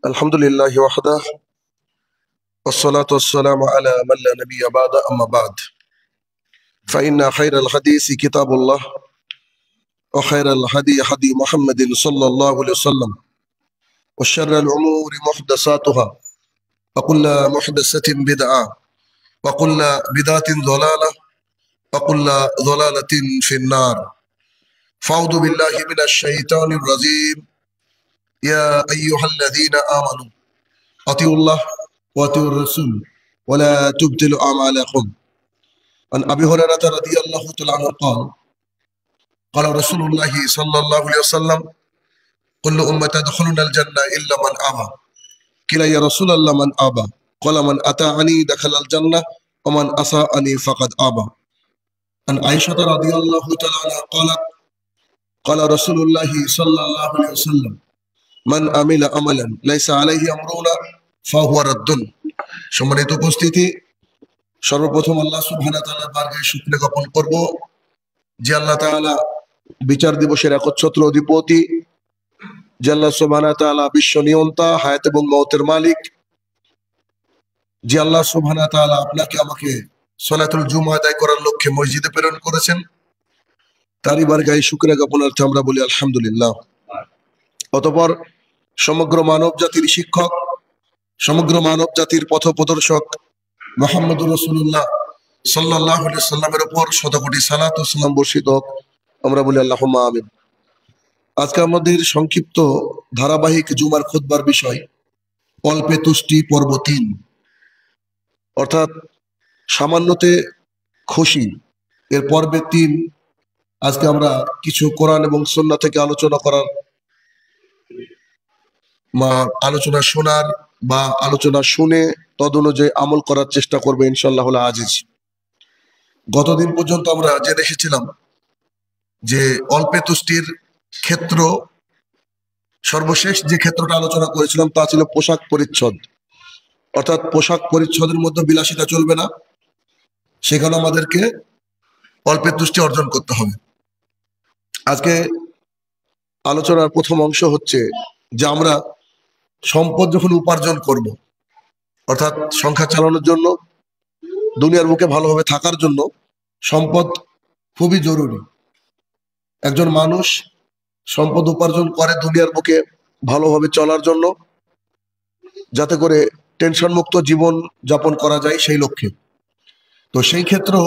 الحمد لله وحده والصلاة والسلام على من لا نبي بعد أما بعد فإن خير الحديث كتاب الله وخير الهدي هدي محمد صلى الله عليه وسلم وشر الأمور محدثاتها وكل محدثة بدعة وكل بدعة ضلالة وكل ضلالة في النار فأعوذ بالله من الشيطان الرجيم يا أيها الذين آمنوا أطيعوا الله وأطيعوا الرسول ولا تبطلوا أعمالكم عن أبي هريرة رضي الله تعالى عنه قال قال رسول الله صلى الله عليه وسلم كل أمة تدخلون الجنة إلا من أبى قيل يا رسول الله من أبى قال من أطاعني دخل الجنة ومن أساءني فقد أبى عن عائشة رضي الله تعالى عنها قالت قال رسول الله صلى الله عليه وسلم من عمل عملا ليس عليه أمرنا فهو رد সম্মানিত উপস্থিতি সর্বপ্রথম আল্লাহ সুবহানাহু ওয়া তাআলার বারগাহে শুকরিয়া জ্ঞাপন করব যে আল্লাহ তাআলা বিচার দিবসের একচ্ছত্র অধিপতি, যে আল্লাহ সুবহানাহু ওয়া তাআলা বিশ্ব নিয়ন্তা, হায়াত এবং মওতের মালিক, যে আল্লাহ সুবহানাহু ওয়া তাআলা আপনাকে আমাকে সালাতুল জুমআ আদায় করার লক্ষ্যে মসজিদে প্রেরণ করেছেন, তারই বারগাহে শুকরিয়া জ্ঞাপনার্থে আমরা বলি আলহামদুলিল্লাহ। অতঃপর সমগ্র মানব জাতির শিক্ষক, সমগ্র মানব জাতির পথপ্রদর্শক মুহাম্মদুর রাসূলুল্লাহ সাল্লাল্লাহু আলাইহি ওয়াসাল্লামের উপর শতকোটি সালাত ও সালাম বর্ষিত হোক, আমরা বলি আল্লাহুম্মা আমিন। আজকে আমাদের সংক্ষিপ্ত ধারাবাহিক জুমার খুতবার বিষয় অল্পে তুষ্টি পর্ব ৩, অর্থাৎ সামান্যতে খুশি এর পর্বে ৩। আজকে আমরা কিছু কোরআন এবং সুন্নাহ থেকে আলোচনা করার আলোচনা শোনার বা আলোচনা শুনে তদ অনুযায়ী আমল করার চেষ্টা করবে ইনশাআল্লাহ আজিজ। গতদিন পর্যন্ত আমরা জেনে এসেছিলাম যে অল্পে তুষ্টির ক্ষেত্র, সর্বশেষ যে ক্ষেত্রটা আলোচনা করেছিলাম তা ছিল পোশাক পরিচ্ছদ, অর্থাৎ পোশাক পরিচ্ছদের মধ্যে বিলাসিতা চলবে না, সেখানে আমাদেরকে অল্পে তুষ্টি অর্জন করতে হবে। আজকে আলোচনার প্রথম অংশ হচ্ছে যে আমরা সম্পদ যখন উপার্জন করব, অর্থাৎ সংসার চালানোর জন্য, দুনিয়ার বুকে ভালোভাবে থাকার জন্য সম্পদ খুবই জরুরি। একজন মানুষ সম্পদ উপার্জন করে দুনিয়ার বুকে ভালোভাবে চলার জন্য, যাতে করে টেনশন মুক্ত জীবন যাপন করা যায় সেই লক্ষ্যে। তো সেই ক্ষেত্রে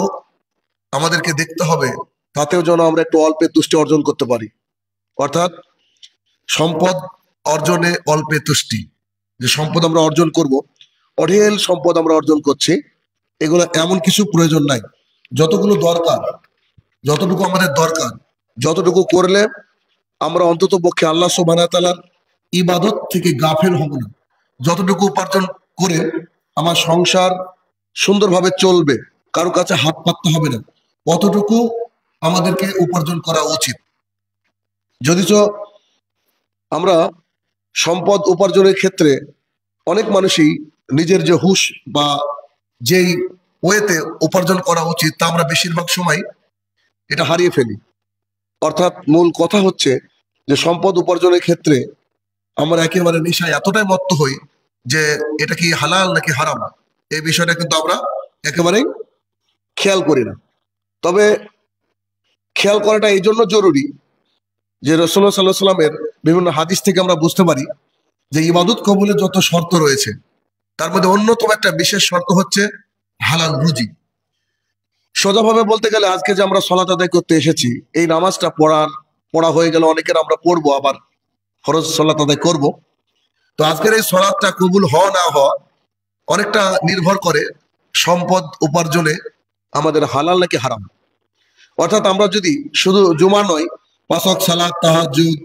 আমাদেরকে দেখতে হবে তাতেও যেন আমরা একটু অল্পে তুষ্টি অর্জন করতে পারি, অর্থাৎ সম্পদ অর্জনে অল্পে তুষ্টি। যে সম্পদ আমরা অর্জন করব, অঢেল সম্পদ আমরা অর্জন করছি, এগুলো এমন কিছু প্রয়োজন নাই। যতগুলো দরকার, যতটুকু আমাদের দরকার, যতটুকু করলে আমরা অন্তত পক্ষে আল্লাহ সুবহানাহু ওয়া তাআলার ইবাদত থেকে গাফেল হব না, যতটুকু উপার্জন করে আমার সংসার সুন্দরভাবে চলবে, কারো কাছে হাত পাততে হবে না, অতটুকু আমাদেরকে উপার্জন করা উচিত। যদিচ আমরা সম্পদ উপার্জনের ক্ষেত্রে অনেক মানুষই নিজের যে হুঁশ বা যেই ওয়েতে উপার্জন করা উচিত তা আমরা বেশিরভাগ সময় এটা হারিয়ে ফেলি। অর্থাৎ মূল কথা হচ্ছে যে সম্পদ উপার্জনের ক্ষেত্রে আমরা একেবারে নেশায় এতটাই মত্ত হই যে এটা কি হালাল নাকি হারাম, এই বিষয়টা কিন্তু আমরা একেবারেই খেয়াল করি না। তবে খেয়াল করাটা এই জন্য জরুরি যে রাসূলুল্লাহ সাল্লাল্লাহু আলাইহি ওয়াসাল্লামের বিভিন্ন হাদিস থেকে আমরা বুঝতে পারি যে ইবাদত কবুলের যত শর্ত রয়েছে তার মধ্যে অন্যতম একটা বিশেষ শর্ত হচ্ছে হালাল রুজি। সোজাভাবে বলতে গেলে আজকে যে আমরা সালাত আদায় করতে এসেছি, এই নামাজটা পড়া হয়ে গেল অনেকের, আমরা পড়বো, আবার ফরজ সালাত আদায় করব। তো আজকের এই সালাতটা কবুল হওয়া না হওয়া অনেকটা নির্ভর করে সম্পদ উপার্জনে আমাদের হালাল নাকি হারাম। অর্থাৎ আমরা যদি শুধু জুমা নয়, 5 ওয়াক্ত সালাত, তাহাজ্জুদ,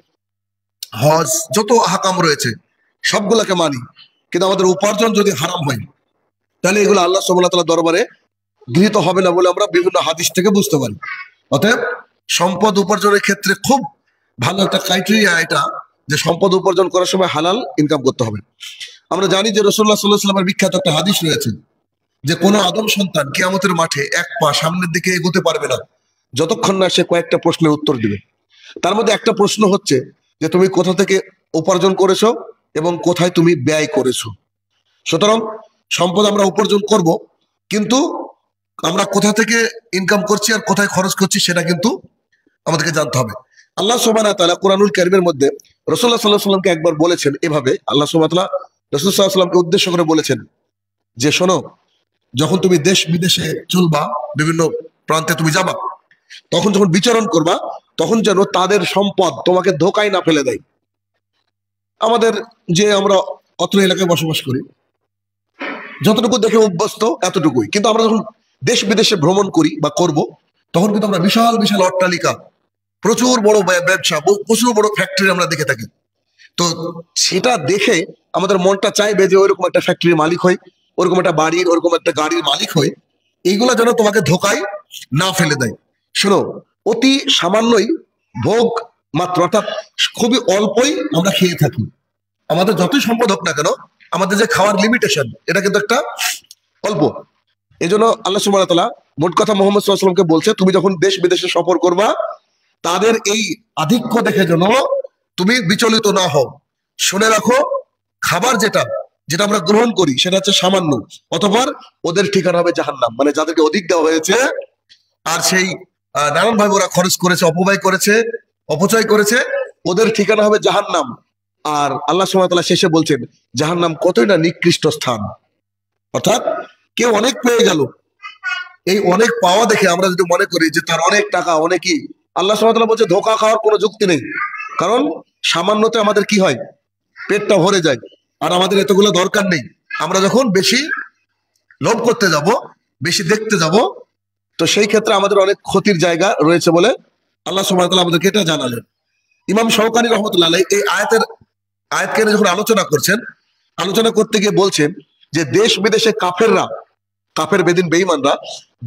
হজ, যত আহকাম রয়েছে সবগুলোকে মানি, কিন্তু আমাদের উপার্জন যদি হারাম হয় তাহলে এগুলো আল্লাহ সুবহানাহু ওয়া তাআলার দরবারে গৃহীত হবে না বলে আমরা বিভিন্ন হাদিস থেকে বুঝতে পারি। অতএব সম্পদ উপার্জনের ক্ষেত্রে খুব ভালো একটা ক্রাইটেরিয়া এটা যে সম্পদ উপার্জন করার সময় হালাল ইনকাম করতে হবে। আমরা জানি যে রাসূলুল্লাহ সাল্লাল্লাহু আলাইহি ওয়াসাল্লামের বিখ্যাত একটা হাদিস রয়েছে যে কোনো আদম সন্তান কিয়ামতের মাঠে এক পা সামনের দিকে এগোতে পারবে না যতক্ষণ না সে কয়েকটা প্রশ্নের উত্তর দিবে। তার মধ্যে একটা প্রশ্ন হচ্ছে যে তুমি কোথা থেকে উপার্জন করেছো এবং কোথায় তুমি ব্যয় করেছো। সুতরাং সম্পদ আমরা উপার্জন করব, কিন্তু আমরা কোথা থেকে ইনকাম করছি আর কোথায় খরচ করছি সেটা কিন্তু আমাদেরকে জানতে হবে। আল্লাহ সুবহানাহু ওয়া তাআলা কুরআনুল কারীমের মধ্যে রাসূলুল্লাহ সাল্লাল্লাহু আলাইহি ওয়াসাল্লামকে একবার বলেছেন এভাবে, আল্লাহ সুবহানাহু ওয়া তাআলা রাসূল সাল্লাল্লাহু আলাইহি ওয়াসাল্লামকে উদ্দেশ্য করে বলেছেন যে শোনো, যখন তুমি দেশ বিদেশে চলবা, বিভিন্ন প্রান্তে তুমি যাবা, তখন যখন বিচরণ করবা, তখন যেন তাদের সম্পদ তোমাকে ধোকায় না ফেলে দেয়। আমাদের যে আমরা অত্র এলাকায় বসবাস করি, যতটুকু দেখে অভ্যস্ত এতটুকুই, কিন্তু আমরা যখন দেশ বিদেশে ভ্রমণ করি বা করব, তখন কিন্তু আমরা বিশাল বিশাল অট্টালিকা, প্রচুর বড় ব্যবসা, প্রচুর বড় ফ্যাক্টরি আমরা দেখে থাকি। তো সেটা দেখে আমাদের মনটা চাইবে যে ওইরকম একটা ফ্যাক্টরির মালিক হয়, ওরকম একটা বাড়ির, ওরকম একটা গাড়ির মালিক হয়। এইগুলা যেন তোমাকে ধোকায় না ফেলে দেয়। শোনো, অতি সামান্যই ভোগ মাত্র, অর্থাৎ খুবই অল্পই আমরা খেয়ে থাকি। আমাদের যতই সম্পদ হোক না কেন, আমাদের যে খাওয়ার লিমিটেশন, এটা কিন্তু একটা অল্প। এই জন্য আল্লাহ সুবহানাহু ওয়া তাআলা মোট কথা মুহাম্মদ সাল্লাল্লাহু আলাইহি ওয়াসাল্লামকে বলছে, তুমি যখন দেশ বিদেশে সফর করবা, তাদের এই আধিক্য দেখে যেন তুমি বিচলিত না হও। শুনে রাখো, খাবার যেটা যেটা আমরা গ্রহণ করি সেটা হচ্ছে সামান্য, অথবা ওদের ঠিকানা হবে জাহান্নাম। মানে যাদেরকে অধিক দেওয়া হয়েছে আর সেই নানান ভাবে ওরা খরচ করেছে, অপব্যয় করেছে, অপচয় করেছে, ওদের ঠিকানা হবে জাহান্নাম। আর আল্লাহ সুবহানাহু ওয়া তাআলা শেষে বলছেন, জাহান্নাম কতই না নিকৃষ্ট স্থান। অর্থাৎ কেউ অনেক পেয়ে গেল, এই অনেক পাওয়া দেখে আমরা যদি মনে করি যে তার অনেক টাকা, অনেকই, আল্লাহ সুবহানাহু ওয়া তাআলা বলছে ধোঁকা খাওয়ার কোনো যুক্তি নেই। কারণ সামান্যতে আমাদের কি হয়, পেটটা ভরে যায়, আর আমাদের এতগুলো দরকার নেই। আমরা যখন বেশি লোভ করতে যাব, বেশি দেখতে যাব, তো সেই ক্ষেত্রে আমাদের অনেক ক্ষতির জায়গা রয়েছে বলে আল্লাহ সুবহানাহু ওয়া তাআলা আমাদেরকে এটা জানালেন। ইমাম শাওকানি রাহমাতুল্লাহ আলাইহি এই আয়াতকে যখন আলোচনা করছেন, আলোচনা করতে গিয়ে বলছেন যে দেশ বিদেশে কাফের বেদিন বেঈমানরা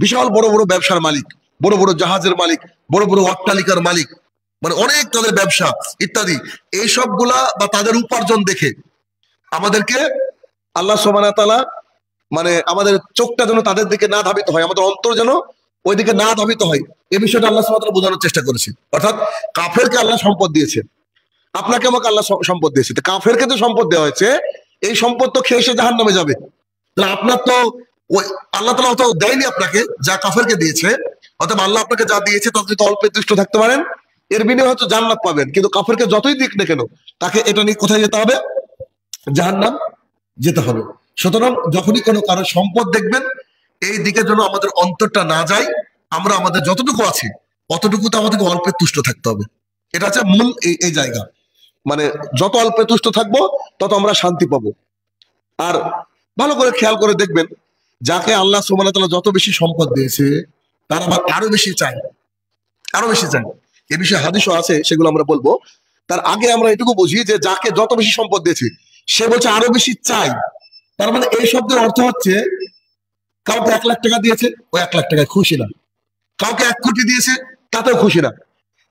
বিশাল বড় বড় ব্যবসার মালিক, বড় বড় জাহাজের মালিক, বড় বড় অট্টালিকার মালিক, মানে অনেক তাদের ব্যবসা ইত্যাদি, এই সবগুলা বা তাদের উপার্জন দেখে আমাদেরকে আল্লাহ সুবহানাহু ওয়া তাআলা, মানে আমাদের চোখটা যেন তাদের দিকে না ধাবিত হয়, আমাদের অন্তর যেন ওই দিকে না ধাবিত হয়, এই বিষয়টা আল্লাহ সুবহানাহু ওয়া তাআলা বোঝানোর চেষ্টা করেছে। অর্থাৎ কাফেরকে আল্লাহ সম্পদ দিয়েছে, আপনাকে আমাকে আল্লাহ সম্পদ দিয়েছে। কাফেরকে যে সম্পদ দেওয়া হয়েছে, এই সম্পদ তো খেয়ে সে জাহান্নামে যাবে। তাহলে আপনার তো ওই আল্লাহ তাআলা তো দেয়নি আপনাকে যা কাফেরকে দিয়েছে, অথবা আল্লাহ আপনাকে যা দিয়েছে তাতে তো অল্পে তুষ্ট থাকতে পারেন, এর বিনিময়ে হয়তো জান্নাত পাবেন। কিন্তু কাফেরকে যতই দিক না কেন, তাকে এটা নিয়ে কোথায় যেতে হবে? জাহান্নাম যেতে হবে। সুতরাং যখনই কোনো কারো সম্পদ দেখবেন, এই দিকে যেন আমাদের অন্তরটা না যায়। আমরা আমাদের যতটুকু আছে অতটুকু তো আমাদেরকে অল্পে তুষ্ট থাকতে হবে। এটা হচ্ছে মূল এই জায়গা। মানে যত অল্পে তুষ্ট থাকবো তত আমরা শান্তি পাবো। আর ভালো করে খেয়াল করে দেখবেন, যাকে আল্লাহ সুবহানাহু ওয়া তাআলা যত বেশি সম্পদ দিয়েছে, তার আবার আরো বেশি চায়, আরো বেশি চায়। এ বিষয়ে হাদিসও আছে, সেগুলো আমরা বলবো। তার আগে আমরা এটুকু বুঝি যে যাকে যত বেশি সম্পদ দিয়েছে, সে বলছে আরো বেশি চাই। তার মানে এই শব্দের অর্থ হচ্ছে, কাউকে 1 লাখ টাকা দিয়েছে, ও 1 লাখ টাকায় খুশি না। কাউকে 1 কোটি দিয়েছে, তাতেও খুশি না।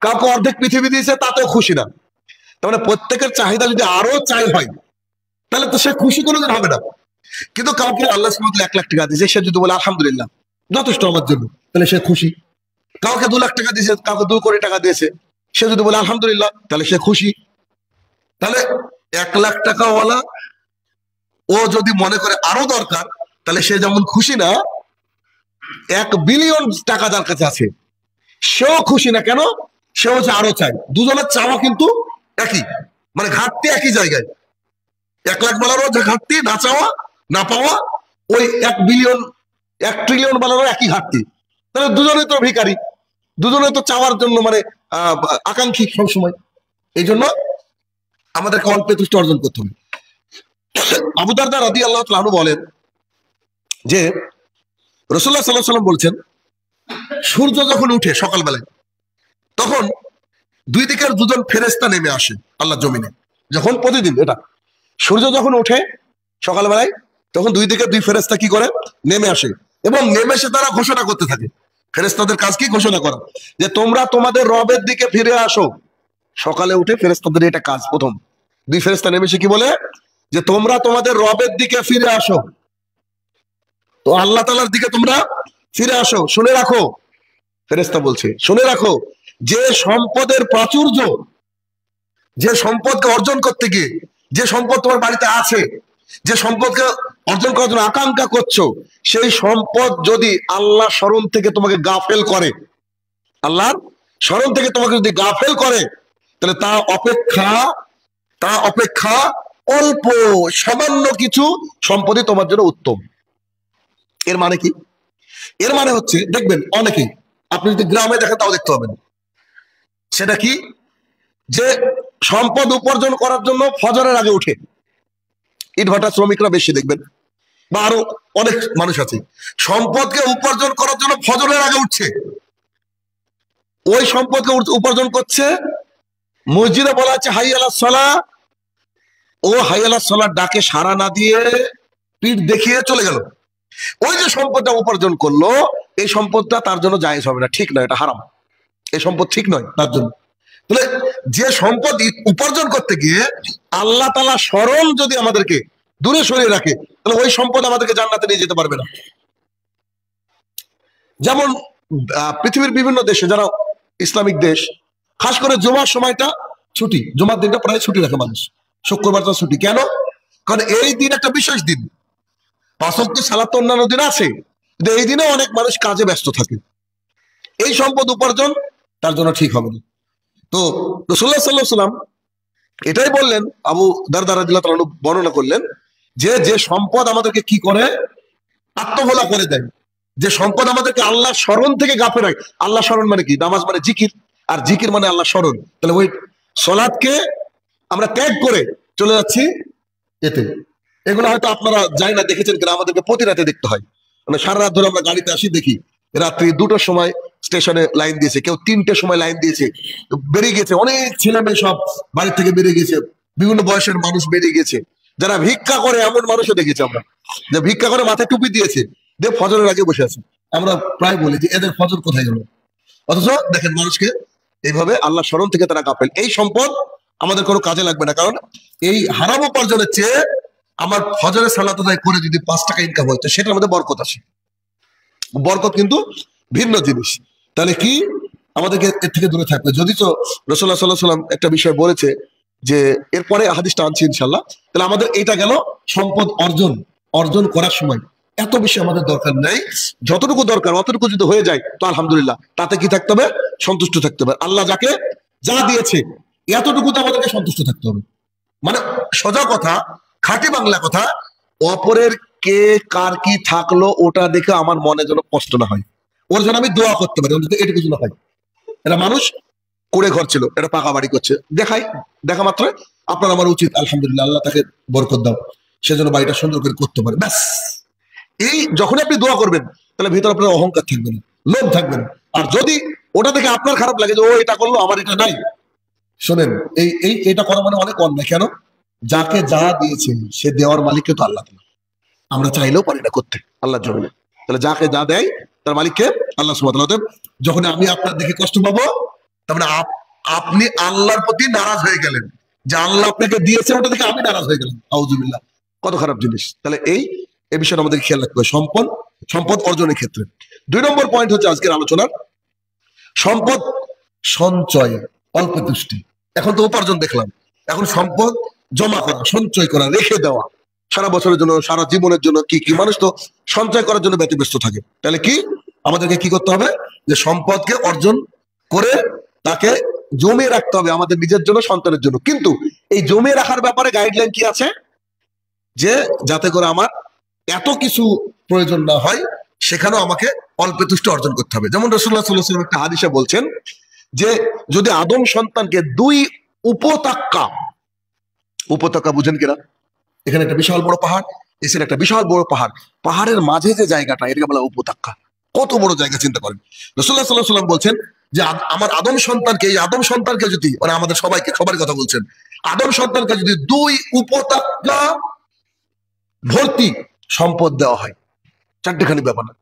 কাউকে অর্ধেক পৃথিবী দিয়েছে, তাতেও খুশি না। তার মানে প্রত্যেকের চাহিদা যদি আরো চাই হয়, তাহলে তো সে খুশি কোনোদিন হবে না। কিন্তু কাউকে আল্লাহ সুবহানাহু ওয়া তাআলা 1 লাখ টাকা দিয়েছে, সে যদি বলে আলহামদুলিল্লাহ যথেষ্ট আমার জন্য, তাহলে সে খুশি। কাউকে 2 লাখ টাকা দিয়েছে, কাউকে 2 কোটি টাকা দিয়েছে, সে যদি বলে আলহামদুলিল্লাহ, তাহলে সে খুশি। তাহলে 1 লাখ টাকাওয়ালা ও যদি মনে করে আরো দরকার, তাহলে সে যেমন খুশি না, 1 বিলিয়ন টাকা যার কাছে আছে সেও খুশি না। কেন? সে হচ্ছে আরো চাই। দুজনের চাওয়া কিন্তু একই, মানে ঘাটতি একই জায়গায়। 1 লাখ বলারও যে ঘাটতি, না চাওয়া না পাওয়া, ওই 1 বিলিয়ন 1 ট্রিলিয়ন বলারও একই ঘাটতি। তাহলে দুজনে তো ভিখারি, দুজনে তো চাওয়ার জন্য মানে আকাঙ্ক্ষী সবসময়। এই জন্য আমাদেরকে অল্পে তুষ্টি অর্জন করতে হবে। আবু দারদা রাদিয়াল্লাহু তাআলা আনহু বলেন যে রাসূলুল্লাহ সাল্লাল্লাহু আলাইহি ওয়াসাল্লাম বলছেন, সূর্য যখন উঠে সকালবেলায়, তখন 2 দিকের 2 জন ফেরেশতা নেমে আসে আল্লাহ জমিনে। যখন প্রতিদিন এটা সূর্য যখন ওঠে সকালবেলায়, তখন 2 দিকের 2 ফেরেশতা কি করে? নেমে আসে, এবং নেমে এসে তারা ঘোষণা করতে থাকে। ফেরেশতাদের কাজ কি? ঘোষণা করা, যে তোমরা তোমাদের রবের দিকে ফিরে আসো। সকালে উঠে ফেরেশতাদের এটা কাজ। প্রথম 2 ফেরেশতা নেমে এসে কি বলে? যে তোমরা তোমাদের রবের দিকে ফিরে আসো। তো আল্লাহ তাআলার দিকে তোমরা ফিরে আসো। শুনে রাখো, ফেরেশতা বলছে শুনে রাখো, যে সম্পদের প্রাচুর্য, যে সম্পদকে অর্জন করতে গিয়ে যে সম্পদ তোমার বাড়িতে আছে, যে সম্পদকে অর্জন করার জন্য আকাঙ্ক্ষা করছো, সেই সম্পদ যদি আল্লাহ স্মরণ থেকে তোমাকে গাফেল করে, আল্লাহর স্মরণ থেকে তোমাকে যদি গাফেল করে, তাহলে তা অপেক্ষা অল্প সামান্য কিছু সম্পদই তোমার জন্য উত্তম। এর মানে কি? এর মানে হচ্ছে, দেখবেন অনেকেই, আপনি যদি গ্রামে দেখেন তাও দেখতে পাবেন, সেটা কি, যে সম্পদ উপার্জন করার জন্য ফজরের আগে উঠে, ইটভাটা শ্রমিকরা বেশি দেখবেন, বা আরো অনেক মানুষ আছে, সম্পদকে উপার্জন করার জন্য ফজরের আগে উঠছে। ওই সম্পদকে উপার্জন করছে, মসজিদে বলা আছে হাই আলাস সালাহ, ও হাই আলাস সালাহর ডাকে সাড়া না দিয়ে পিঠ দেখিয়ে চলে গেল। ওই যে সম্পদটা উপার্জন করলো, এই সম্পদটা তার জন্য জায়েজ হবে না, ঠিক নয়, এটা হারাম, এই সম্পদ ঠিক নয় তার জন্য। তাহলে যে সম্পদ উপার্জন করতে গিয়ে আল্লাহ তাআলা স্মরণ যদি আমাদেরকে দূরে সরিয়ে রাখে, তাহলে ওই সম্পদ আমাদেরকে জান্নাতে নিয়ে যেতে পারবে না। যেমন পৃথিবীর বিভিন্ন দেশে, যারা ইসলামিক দেশ, খাস করে জুমার সময়টা ছুটি, জুমার দিনটা প্রায় ছুটি রাখে মানুষ, শুক্রবারটা ছুটি। কেন? কারণ এই দিন একটা বিশেষ দিন, পাঁচ ওয়াক্ত সালাত তো অন্যান্য দিন আছে, কিন্তু এই দিনে অনেক মানুষ কাজে ব্যস্ত থাকে, এই সম্পদ উপার্জন তার জন্য ঠিক হবে না। তো রাসূলুল্লাহ সাল্লাল্লাহু আলাইহি ওয়াসাল্লাম এটাই বললেন, আবু দারদা রাদিয়াল্লাহু তাআলা বর্ণনা করলেন, যে সম্পদ আমাদেরকে কি করে, আত্মভোলা করে দেয়, যে সম্পদ আমাদেরকে আল্লাহ স্মরণ থেকে গাফেল রাখে। আল্লাহ স্মরণ মানে কি? নামাজ মানে জিকির, আর জিকির মানে আল্লাহ স্মরণ। তাহলে ওই সালাতকে আমরা ত্যাগ করে চলে যাচ্ছি এতে। এগুলো হয়তো আপনারা যাই না দেখেছেন কিনা, আমাদেরকে প্রতি রাতে দেখতে হয়, মানে সারা রাত ধরে আমরা গাড়িতে আসি, দেখি রাত্রি 2টার সময় স্টেশনে লাইন দিয়েছে, কেউ 3টের সময় লাইন দিয়েছে, বেরিয়ে গেছে অনেক ছেলে মেয়ে, সব বাড়ি থেকে বেরিয়ে গেছে, বিভিন্ন বয়সের মানুষ বেরিয়ে গেছে, যারা ভিক্ষা করে এমন মানুষও দেখেছি আমরা, যে ভিক্ষা করে মাথায় টুপি দিয়েছে, দিয়ে ফজরের আগে বসে আছে। আমরা প্রায় বলি যে এদের ফজর কোথায় গেল? অথচ দেখেন মানুষকে এইভাবে আল্লাহ স্মরণ থেকে তারা গাফেল। এই সম্পদ আমাদের কোনো কাজে লাগবে না, কারণ এই হারাম উপার্জনের চেয়ে আমার ফজরের সালাত আদায় করে যদি 5 টাকা ইনকাম হয়, তো সেটার মধ্যে বরকত আসে। বরকত কিন্তু ভিন্ন জিনিস। তাহলে কি আমাদেরকে এর থেকে দূরে থাকবে। যদি তো রাসূলুল্লাহ সাল্লাল্লাহু আলাইহি ওয়াসাল্লাম একটা বিষয় বলেছে, যে এরপরে হাদিসটা আনছি ইনশাআল্লাহ, তাহলে আমাদের এটা গেল সম্পদ অর্জন করার সময় এত বেশি আমাদের দরকার নেই, যতটুকু দরকার অতটুকু যদি হয়ে যায় তো আলহামদুলিল্লাহ, তাতে কি থাকতে হবে? সন্তুষ্ট থাকতে হবে। আল্লাহ যাকে যা দিয়েছে এতটুকু তো আমাদেরকে সন্তুষ্ট থাকতে হবে। মানে সোজা কথা, খাঁটি বাংলা কথা, অপরের কে কার কি থাকলো ওটা দেখে আমার মনে যেন কষ্ট না হয়, ওর যেন আমি দোয়া করতে পারি, অন্তত এটুকু যেন হয়। এটা মানুষ কুড়ে ঘর ছিল, এটা পাকা বাড়ি করছে, দেখা মাত্র আপনার আমার উচিত আলহামদুলিল্লাহ, আল্লাহ তাকে বরকত দাও, সেজন্য বাড়িটা সুন্দর করে করতে পারে, ব্যাস। এই যখন আপনি দোয়া করবেন, তাহলে ভিতরে আপনার অহংকার থাকবে না, লোভ থাকবে না। আর যদি ওটা দেখে আপনার খারাপ লাগে যে ও এটা করলো আমার এটা নাই, শোনেন, এটা করা মানে অনেক অন্যায়। কেন? যাকে যা দিয়েছে সে দেওয়ার মালিককে তো আল্লাহ, আমরা চাইলেও পারি না করতে আল্লাহর জন্য। তাহলে যাকে যা দেয় তার মালিককে আল্লাহ সুবহানাহু ওয়া তাআলা। যখন আমি আপনার দেখে কষ্ট পাবো, তার মানে আপনি আল্লাহর প্রতি নারাজ হয়ে গেলেন, যে আল্লাহ আপনাকে দিয়েছে ওটা দেখে আমি নারাজ হয়ে গেলাম, আউযুবিল্লাহ, কত খারাপ জিনিস। তাহলে এই বিষয়টা আমাদের খেয়াল রাখতে হবে সম্পদ অর্জনের ক্ষেত্রে। 2 নম্বর পয়েন্ট হচ্ছে আজকের আলোচনার, সম্পদ সঞ্চয়, অল্প তুষ্টি। এখন তো উপার্জন দেখলাম, এখন সম্পদ জমা করা, সঞ্চয় করা, রেখে দেওয়া সারা বছরের জন্য, সারা জীবনের জন্য। কি মানুষ তো সঞ্চয় করার জন্য ব্যতিব্যস্ত থাকে। তাহলে কি আমাদেরকে কি করতে হবে? যে সম্পদকে অর্জন করে তাকে জমিয়ে রাখতে হবে আমাদের নিজের জন্য, সন্তানের জন্য। কিন্তু এই জমিয়ে রাখার ব্যাপারে গাইডলাইন কি আছে? যে যাতে করে আমার এত কিছু প্রয়োজন না হয়, সেখানেও আমাকে অল্প তুষ্টি অর্জন করতে হবে। যেমন রাসূলুল্লাহ সাল্লাল্লাহু আলাইহি ওয়াসাল্লাম একটা হাদিসে বলছেন, যে যদি আদম সন্তানকে 2 উপত্যকা বুঝেন কিনা? এখানে একটা বিশাল বড় পাহাড়, এসে একটা বিশাল বড় পাহাড়, পাহাড়ের মাঝে যে জায়গাটা, এটাকে বলা উপত্যকা। কত বড় জায়গা চিন্তা করেন। রাসূলুল্লাহ সাল্লাল্লাহু আলাইহি ওয়াসাল্লাম বলছেন যে আমার আদম সন্তানকে যদি, মানে আমাদের সবার কথা বলছেন, আদম সন্তানকে যদি 2 উপত্যকা ভর্তি সম্পদ দেওয়া হয়, 4টেখানি ব্যাপার না,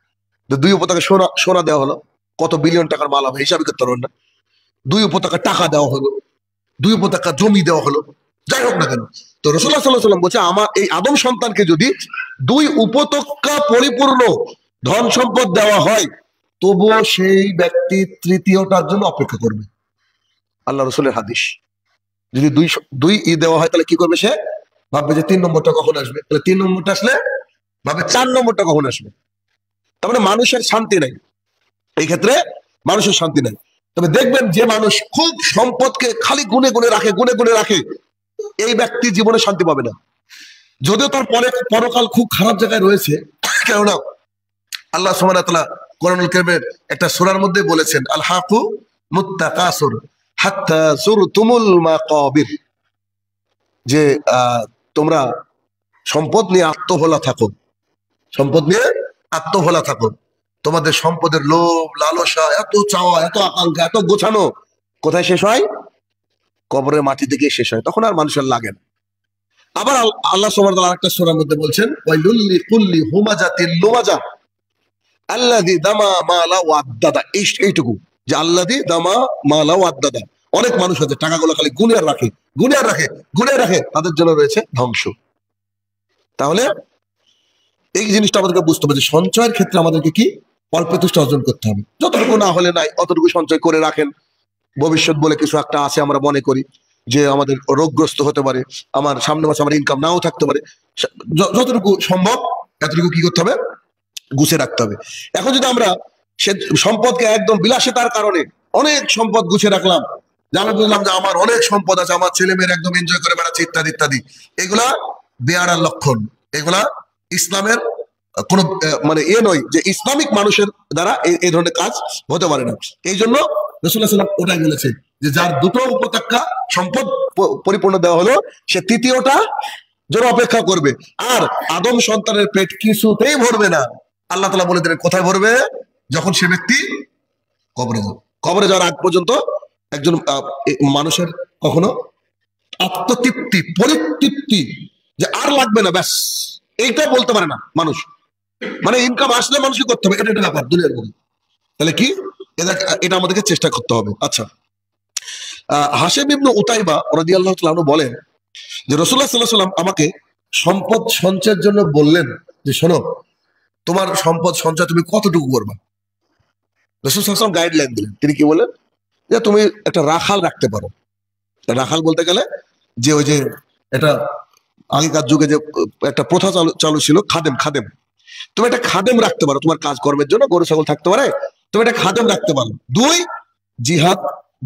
2 উপত্যকা সোনা দেওয়া হলো, কত বিলিয়ন টাকার মাল হবে হিসাবই করতে পারবেন না। 2 উপত্যকা টাকা দেওয়া হলো, 2 উপত্যকা জমি দেওয়া হলো, যাই হোক না কেন। তো রাসূলুল্লাহ সাল্লাল্লাহু আলাইহি ওয়াসাল্লাম বলছে, আমার এই আদম সন্তানকে যদি 2 উপত্যকা পরিপূর্ণ ধন সম্পদ দেওয়া হয়, তবুও সেই ব্যক্তি 3য়টার জন্য অপেক্ষা করবে। আল্লাহ রাসূলের হাদিস। যদি দুই দেওয়া হয়, তাহলে কি করবে? সে ভাববে যে 3 নম্বরটা কখন আসবে, তাহলে 3 নম্বরটা আসলে ভাববে 4 নম্বরটা কখন আসবে। তার মানে মানুষের শান্তি নাই, এই ক্ষেত্রে মানুষের শান্তি নাই। তবে দেখবেন যে মানুষ খুব সম্পদকে খালি গুনে গুনে রাখে, গুনে গুনে রাখে, এই ব্যক্তি জীবনে শান্তি পাবে না। যদিও তার পরকাল খুব খারাপ জায়গায় রয়েছে, কেননা আল্লাহ সুবহানাহু ওয়া তাআলা কোরআনুল কারীমের একটা সূরার মধ্যে বলেছেন, আল হাকু মুত্তাকাসুর হাত্তা যুরতুমুল মাকাবির, যে তোমরা সম্পদ নিয়ে আত্মভোলা থাকো, সম্পদ নিয়ে আত্মভোলা থাকো। তোমাদের সম্পদের লোভ লালসা, এত চাওয়া, এত আকাঙ্ক্ষা, এত গোছানো, কোথায় শেষ হয়? কবরের মাটি থেকে শেষ হয়, তখন আর মানুষের লাগে না। আবার আল্লাহ সুবহানাহু ওয়া তাআলা আরেকটা সূরার মধ্যে বলছেন, ওয়াইলুল লিকুল্লি হুমাজাতিল লুমাজা আল্লাযী দামা মালা ওয়াদ্দাদা, এইটুকু, যে আল্লাযী দামা মালা ওয়াদ্দাদা। অনেক মানুষ আছে টাকাগুলো খালি গুনে আর রাখে, গুনে আর রাখে, গুনে আর রাখে, তাদের জন্য রয়েছে ধ্বংস। তাহলে এই জিনিসটা আমাদেরকে বুঝতে হবে যে সঞ্চয়ের ক্ষেত্রে আমাদেরকে কি অল্প তুষ্ট অর্জন করতে হবে, যতটুকু না হলে নাই অতটুকু সঞ্চয় করে রাখেন। ভবিষ্যৎ বলে কিছু একটা আছে, আমরা মনে করি যে আমাদের রোগগ্রস্ত হতে পারে, আমার সামনে মাসে আমার ইনকাম নাও থাকতে পারে, যতটুকু সম্ভব এতটুকু কি করতে হবে, গুছিয়ে রাখতে হবে। এখন যদি আমরা সে সম্পদকে একদম বিলাসিতার কারণে অনেক সম্পদ গুছিয়ে রাখলাম, জানা বুঝলাম যে আমার অনেক সম্পদ আছে, আমার ছেলে মেয়ের একদম এনজয় করে বেড়াচ্ছে ইত্যাদি ইত্যাদি, এগুলা বেয়ারার লক্ষণ। এগুলা ইসলামের কোন মানে নয় যে ইসলামিক মানুষের দ্বারা এই ধরনের কাজ হতে পারে না। এই জন্য রাসূলুল্লাহ সাল্লাল্লাহু আলাইহি ওয়াসাল্লাম ওটাই বলেছে যে যার দুটো উপত্যকা সম্পদ পরিপূর্ণ দেওয়া হলো, সে তৃতীয়টা জন্য অপেক্ষা করবে। আর আদম সন্তানের পেট কিছুতেই ভরবে না। আল্লাহ তাআলা বলে দিলেন কোথায় ভরবে? যখন সে ব্যক্তি কবরে যাবে। কবরে যাওয়ার আগ পর্যন্ত একজন মানুষের কখনো আত্মতৃপ্তি, পরিতৃপ্তি যে আর লাগবে না, ব্যাস এইটা বলতে পারে না মানুষ। মানে ইনকাম আসলে মানুষকে করতে হবে, এটা একটা ব্যাপার দুনিয়ার মধ্যে। তাহলে কি এটা আমাদেরকে চেষ্টা করতে হবে। আচ্ছা, হাশেম ইবনে উতাইবা রাদিয়াল্লাহু তাআলা আনহু বলেন যে রাসূলুল্লাহ সাল্লাল্লাহু আলাইহি ওয়াসাল্লাম আমাকে সম্পদ সঞ্চয়ের জন্য বললেন যে শোনো, তোমার সম্পদ সঞ্চয় তুমি কতটুকু করবা। রাসূল সাল্লাল্লাহু আলাইহি ওয়াসাল্লাম গাইডলাইন দিলেন। তিনি কি বলেন যে তুমি একটা রাখাল রাখতে পারো। রাখাল বলতে গেলে যে ওই যে এটা আগেকার যুগে যে একটা প্রথা চালু ছিল, খাদেম, খাদেম, তুমি একটা খাদেম রাখতে পারো তোমার কাজকর্মের জন্য, গরু ছাগল থাকতে পারে, তুমি একটা খাদেম রাখতে পারো। 2, জিহাদ,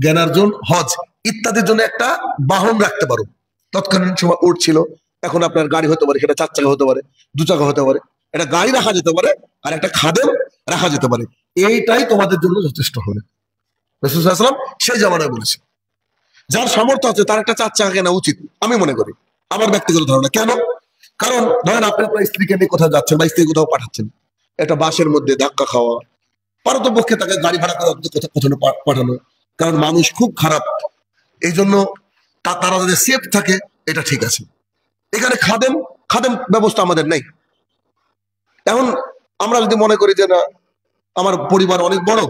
জ্ঞানার্জন, হজ ইত্যাদির জন্য একটা বাহন রাখতে পারো। তৎকালীন সময় উট ছিল, এখন আপনার গাড়ি হতে পারে, সেটা 4 চাকা হতে পারে, 2 চাকা হতে পারে, একটা গাড়ি রাখা যেতে পারে, আর একটা খাদেম রাখা যেতে পারে। এইটাই তোমাদের জন্য যথেষ্ট হবে। রাসূল সাল্লাল্লাহু আলাইহি ওয়াসাল্লাম সেই জামানায় বলেছে। যার সামর্থ্য আছে তার একটা 4 চাকা কেনা উচিত, আমি মনে করি, আমার ব্যক্তিগত ধারণা। কেন? কারণ ধরেন আপনি আপনার স্ত্রীকে নিয়ে কোথাও যাচ্ছেন বা স্ত্রী কোথাও পাঠাচ্ছেন, একটা বাসের মধ্যে ধাক্কা খাওয়া, পারতপক্ষে তাকে গাড়ি ভাড়া করে কোথাও পাঠানো, কারণ মানুষ খুব খারাপ, এই জন্য তারা যদি সেফ থাকে এটা ঠিক আছে। এখানে খাদেম খাদেম ব্যবস্থা আমাদের নেই। এখন আমরা যদি মনে করি যে না আমার পরিবার অনেক বড়,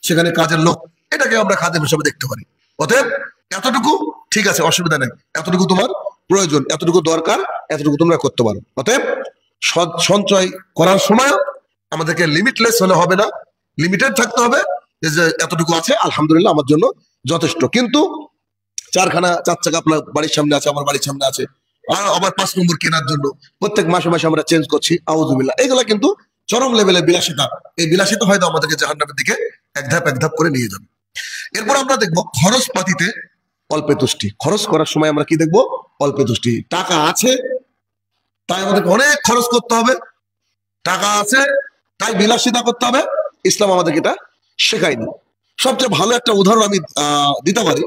সেখানে কাজের লোক, এটাকে আমরা খাদেম হিসেবে দেখতে পারি। অতএব এতটুকু ঠিক আছে, অসুবিধা নেই, এতটুকু তোমার প্রয়োজন, এতটুকু দরকার, এতটুকু তোমরা করতে পারো। অতএব সঞ্চয় করার সময় আমাদেরকে লিমিটলেস হলে হবে না, লিমিটেড থাকতে হবে, যে এতটুকু আছে আলহামদুলিল্লাহ আমার জন্য যথেষ্ট। কিন্তু 4খানা 4 চাকা আপনার বাড়ির সামনে আছে, আমার বাড়ির সামনে আছে, আবার 5 নম্বর কেনার জন্য প্রত্যেক মাসে মাসে আমরা চেঞ্জ করছি, আউযুবিল্লাহ, এগুলা কিন্তু চরম লেভেলের বিলাসিতা। এই বিলাসিতা হয়তো আমাদেরকে জাহান্নামের দিকে এক ধাপ করে নিয়ে যাবে। এরপর আমরা দেখবো খরচ পাতিতে অল্পে তুষ্টি। খরচ করার সময় আমরা কি দেখবো? অল্পে তুষ্টি। টাকা আছে তাই আমাদেরকে অনেক খরচ করতে হবে, টাকা আছে তাই বিলাসিতা করতে হবে, ইসলাম আমাদেরকে এটা শেখায়নি। সবচেয়ে ভালো একটা উদাহরণ আমি দিতে পারি।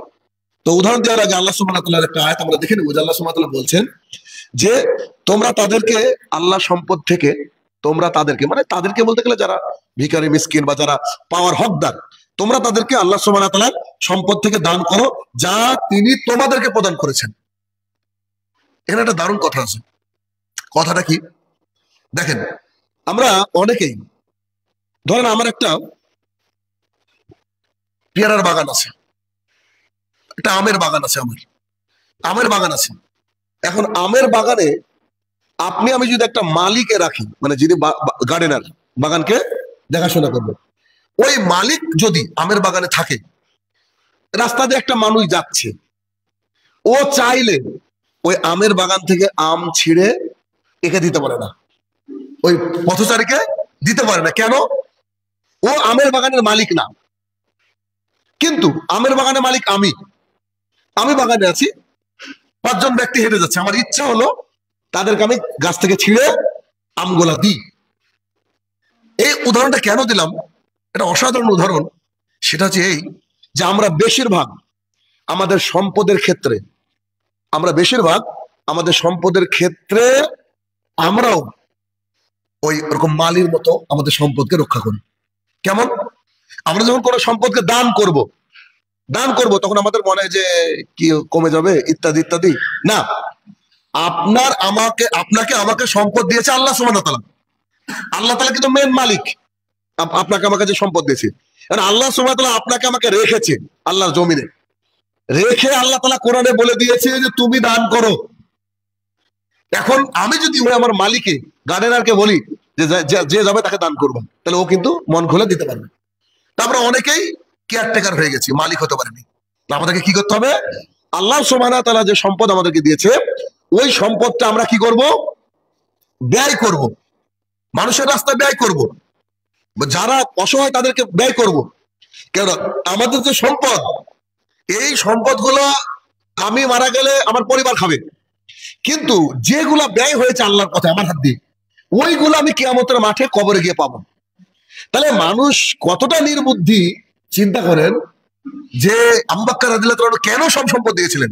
তো উদাহরণ দেওয়ার আগে আল্লাহ সুবহানাহু ওয়া তাআলার একটা আয়াত আমরা দেখে নেব। আল্লাহ সুবহানাহু ওয়া তাআলা বলছেন যে তোমরা তাদেরকে আল্লাহ সম্পদ থেকে, তোমরা তাদেরকে, মানে তাদেরকে বলতে গেলে যারা ভিখারি মিসকিন বা যারা পাওয়ার হকদার, তোমরা তাদেরকে আল্লাহ সুবহানাহু ওয়া তাআলার সম্পদ থেকে দান করো যা তিনি তোমাদেরকে প্রদান করেছেন। এখানে একটা দারুণ কথা আছে। কথাটা কি? দেখেন, আমরা অনেকেই ধরেন আমার একটা পেয়ারার বাগান আছে, একটা আমের বাগান আছে, আমার আমের বাগান আছে। এখন আমের বাগানে আমি যদি একটা মালিকে রাখি, মানে যিনি গার্ডেনার, বাগানকে দেখাশোনা করবে, ওই মালিক যদি আমের বাগানে থাকে, রাস্তা দিয়ে একটা মানুষ যাচ্ছে, ও চাইলে ওই আমের বাগান থেকে আম ছিঁড়ে একে দিতে পারে না, ওই পথচারীকে দিতে পারে না। কেন? ও আমের বাগানের মালিক না, কিন্তু আমের বাগানের মালিক আমি। আমি বাগানে আছি, 5 জন ব্যক্তি হেঁটে যাচ্ছে, আমার ইচ্ছা হলো তাদেরকে আমি গাছ থেকে ছিঁড়ে আমগুলা দিই। এই উদাহরণটা কেন দিলাম, এটা অসাধারণ উদাহরণ। সেটা হচ্ছে এই যে আমরা বেশিরভাগ আমাদের সম্পদের ক্ষেত্রে আমরাও ওই রকম মালির মতো আমাদের সম্পদকে রক্ষা করি। কেমন? আমরা যখন কোনো সম্পদকে দান করব তখন আমাদের মনে হয় যে কি কমে যাবে ইত্যাদি ইত্যাদি। না, আপনাকে আমাকে সম্পদ দিয়েছে আল্লাহ সুবহানাহু ওয়া তাআলা। আল্লাহ তাআলা কিন্তু মেন মালিক। আপনাকে আমাকে যে সম্পদ দিয়েছে, আল্লাহ সুবহানাহু ওয়া তাআলা আপনাকে আমাকে রেখেছে আল্লাহর জমিনে, রেখে আল্লাহ তাআলা কোরআনে বলে দিয়েছে যে তুমি দান করো। এখন আমি যদি আমার মালিকে গার্ডেনারকে বলি যে যাবে তাকে দান করবো, তাহলে ও কিন্তু মন খুলে দিতে পারবে। তারপরে অনেকেই কেয়ারটেকার হয়ে গেছি, মালিক হতে পারেনি। আমাদেরকে কি করতে হবে? আল্লাহ সুবহানাহু ওয়া তাআলা যে সম্পদ আমাদেরকে দিয়েছে, ওই সম্পদটা আমরা কি করব? ব্যয় করব, মানুষের রাস্তায় ব্যয় করব, যারা অসহায় তাদেরকে ব্যয় করব। কেন? আমাদের যে সম্পদ, এই সম্পদগুলো আমি মারা গেলে আমার পরিবার খাবে, কিন্তু যেগুলা ব্যয় হয়েছে আল্লাহর পথে আমার হাত দিয়ে, ওইগুলো আমি কিয়ামতের মাঠে কবরে গিয়ে পাবো। তাহলে মানুষ কতটা নির্বুদ্ধি চিন্তা করেন যে আবু বকর রাদিয়াল্লাহু তাআলা কেন সব সম্পদ দিয়েছিলেন,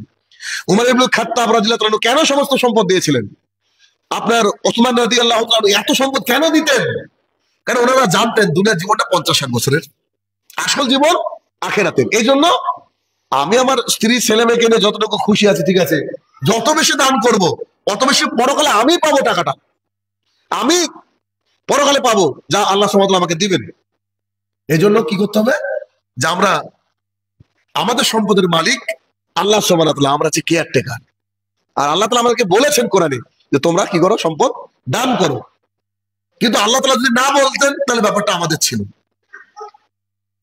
উমর ইবনে খাত্তাব রাদিয়াল্লাহু তাআলা কেন সমস্ত সম্পদ দিয়েছিলেন, আপনার ওসমান রাদিয়াল্লাহু তাআলা এত সম্পদ কেন দিতেন? কারণ ওনারা জানতেন দুনিয়ার জীবনটা 50-60 বছরের, আসল জীবন আখিরাতের। এই জন্য আমি আমার স্ত্রী ছেলে মেয়েকে নিয়ে যতটুকু খুশি আছে, ঠিক আছে, যত বেশি দান করব অত বেশি পরকালে আমি পাবো, টাকাটা আমি পরকালে পাবো যা আল্লাহ সুবহানাহু ওয়া তাআলা আমাকে দিবেন। এই জন্য কি করতে হবে? যে আমরা আমাদের সম্পদের মালিক আল্লাহ সুবহানাহু ওয়া তাআলা, আমরা হচ্ছে কেয়ারটেকার। আর আল্লাহ তাআলা আমাদেরকে বলেছেন কোরআনে যে তোমরা কি করো? সম্পদ দান করো। কিন্তু আল্লাহ তাআলা যদি না বলতেন তাহলে ব্যাপারটা আমাদের ছিল।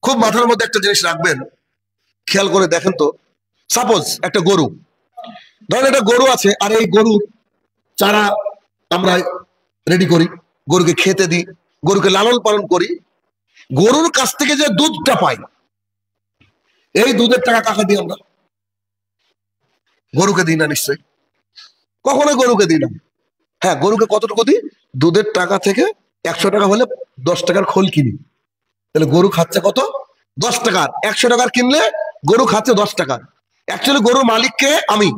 খুব মাথার মধ্যে একটা জিনিস রাখবেন, খেয়াল করে দেখেন তো, সাপোজ একটা গরু, ধরেন একটা গরু আছে, আর এই গরুর চারা আমরা রেডি করি, গরুকে খেতে দিই, গরুকে লালন পালন করি, গরুর কাছ থেকে যে দুধটা পাই, এই দুধের টাকা কাকে দিই? আমরা গরুকে দিই না নিশ্চয়ই, কখনোই গরুকে দিই না। হ্যাঁ, গরুকে কতটুকু দিই? দুধের টাকা থেকে 100 টাকা হলে 10 টাকার খোল কিনি, তাহলে গরু খাচ্ছে কত? 10 টাকার। 100 টাকার কিনলে গরু খাচ্ছে 10 টাকার। অ্যাকচুয়ালি গরুর মালিককে আমি,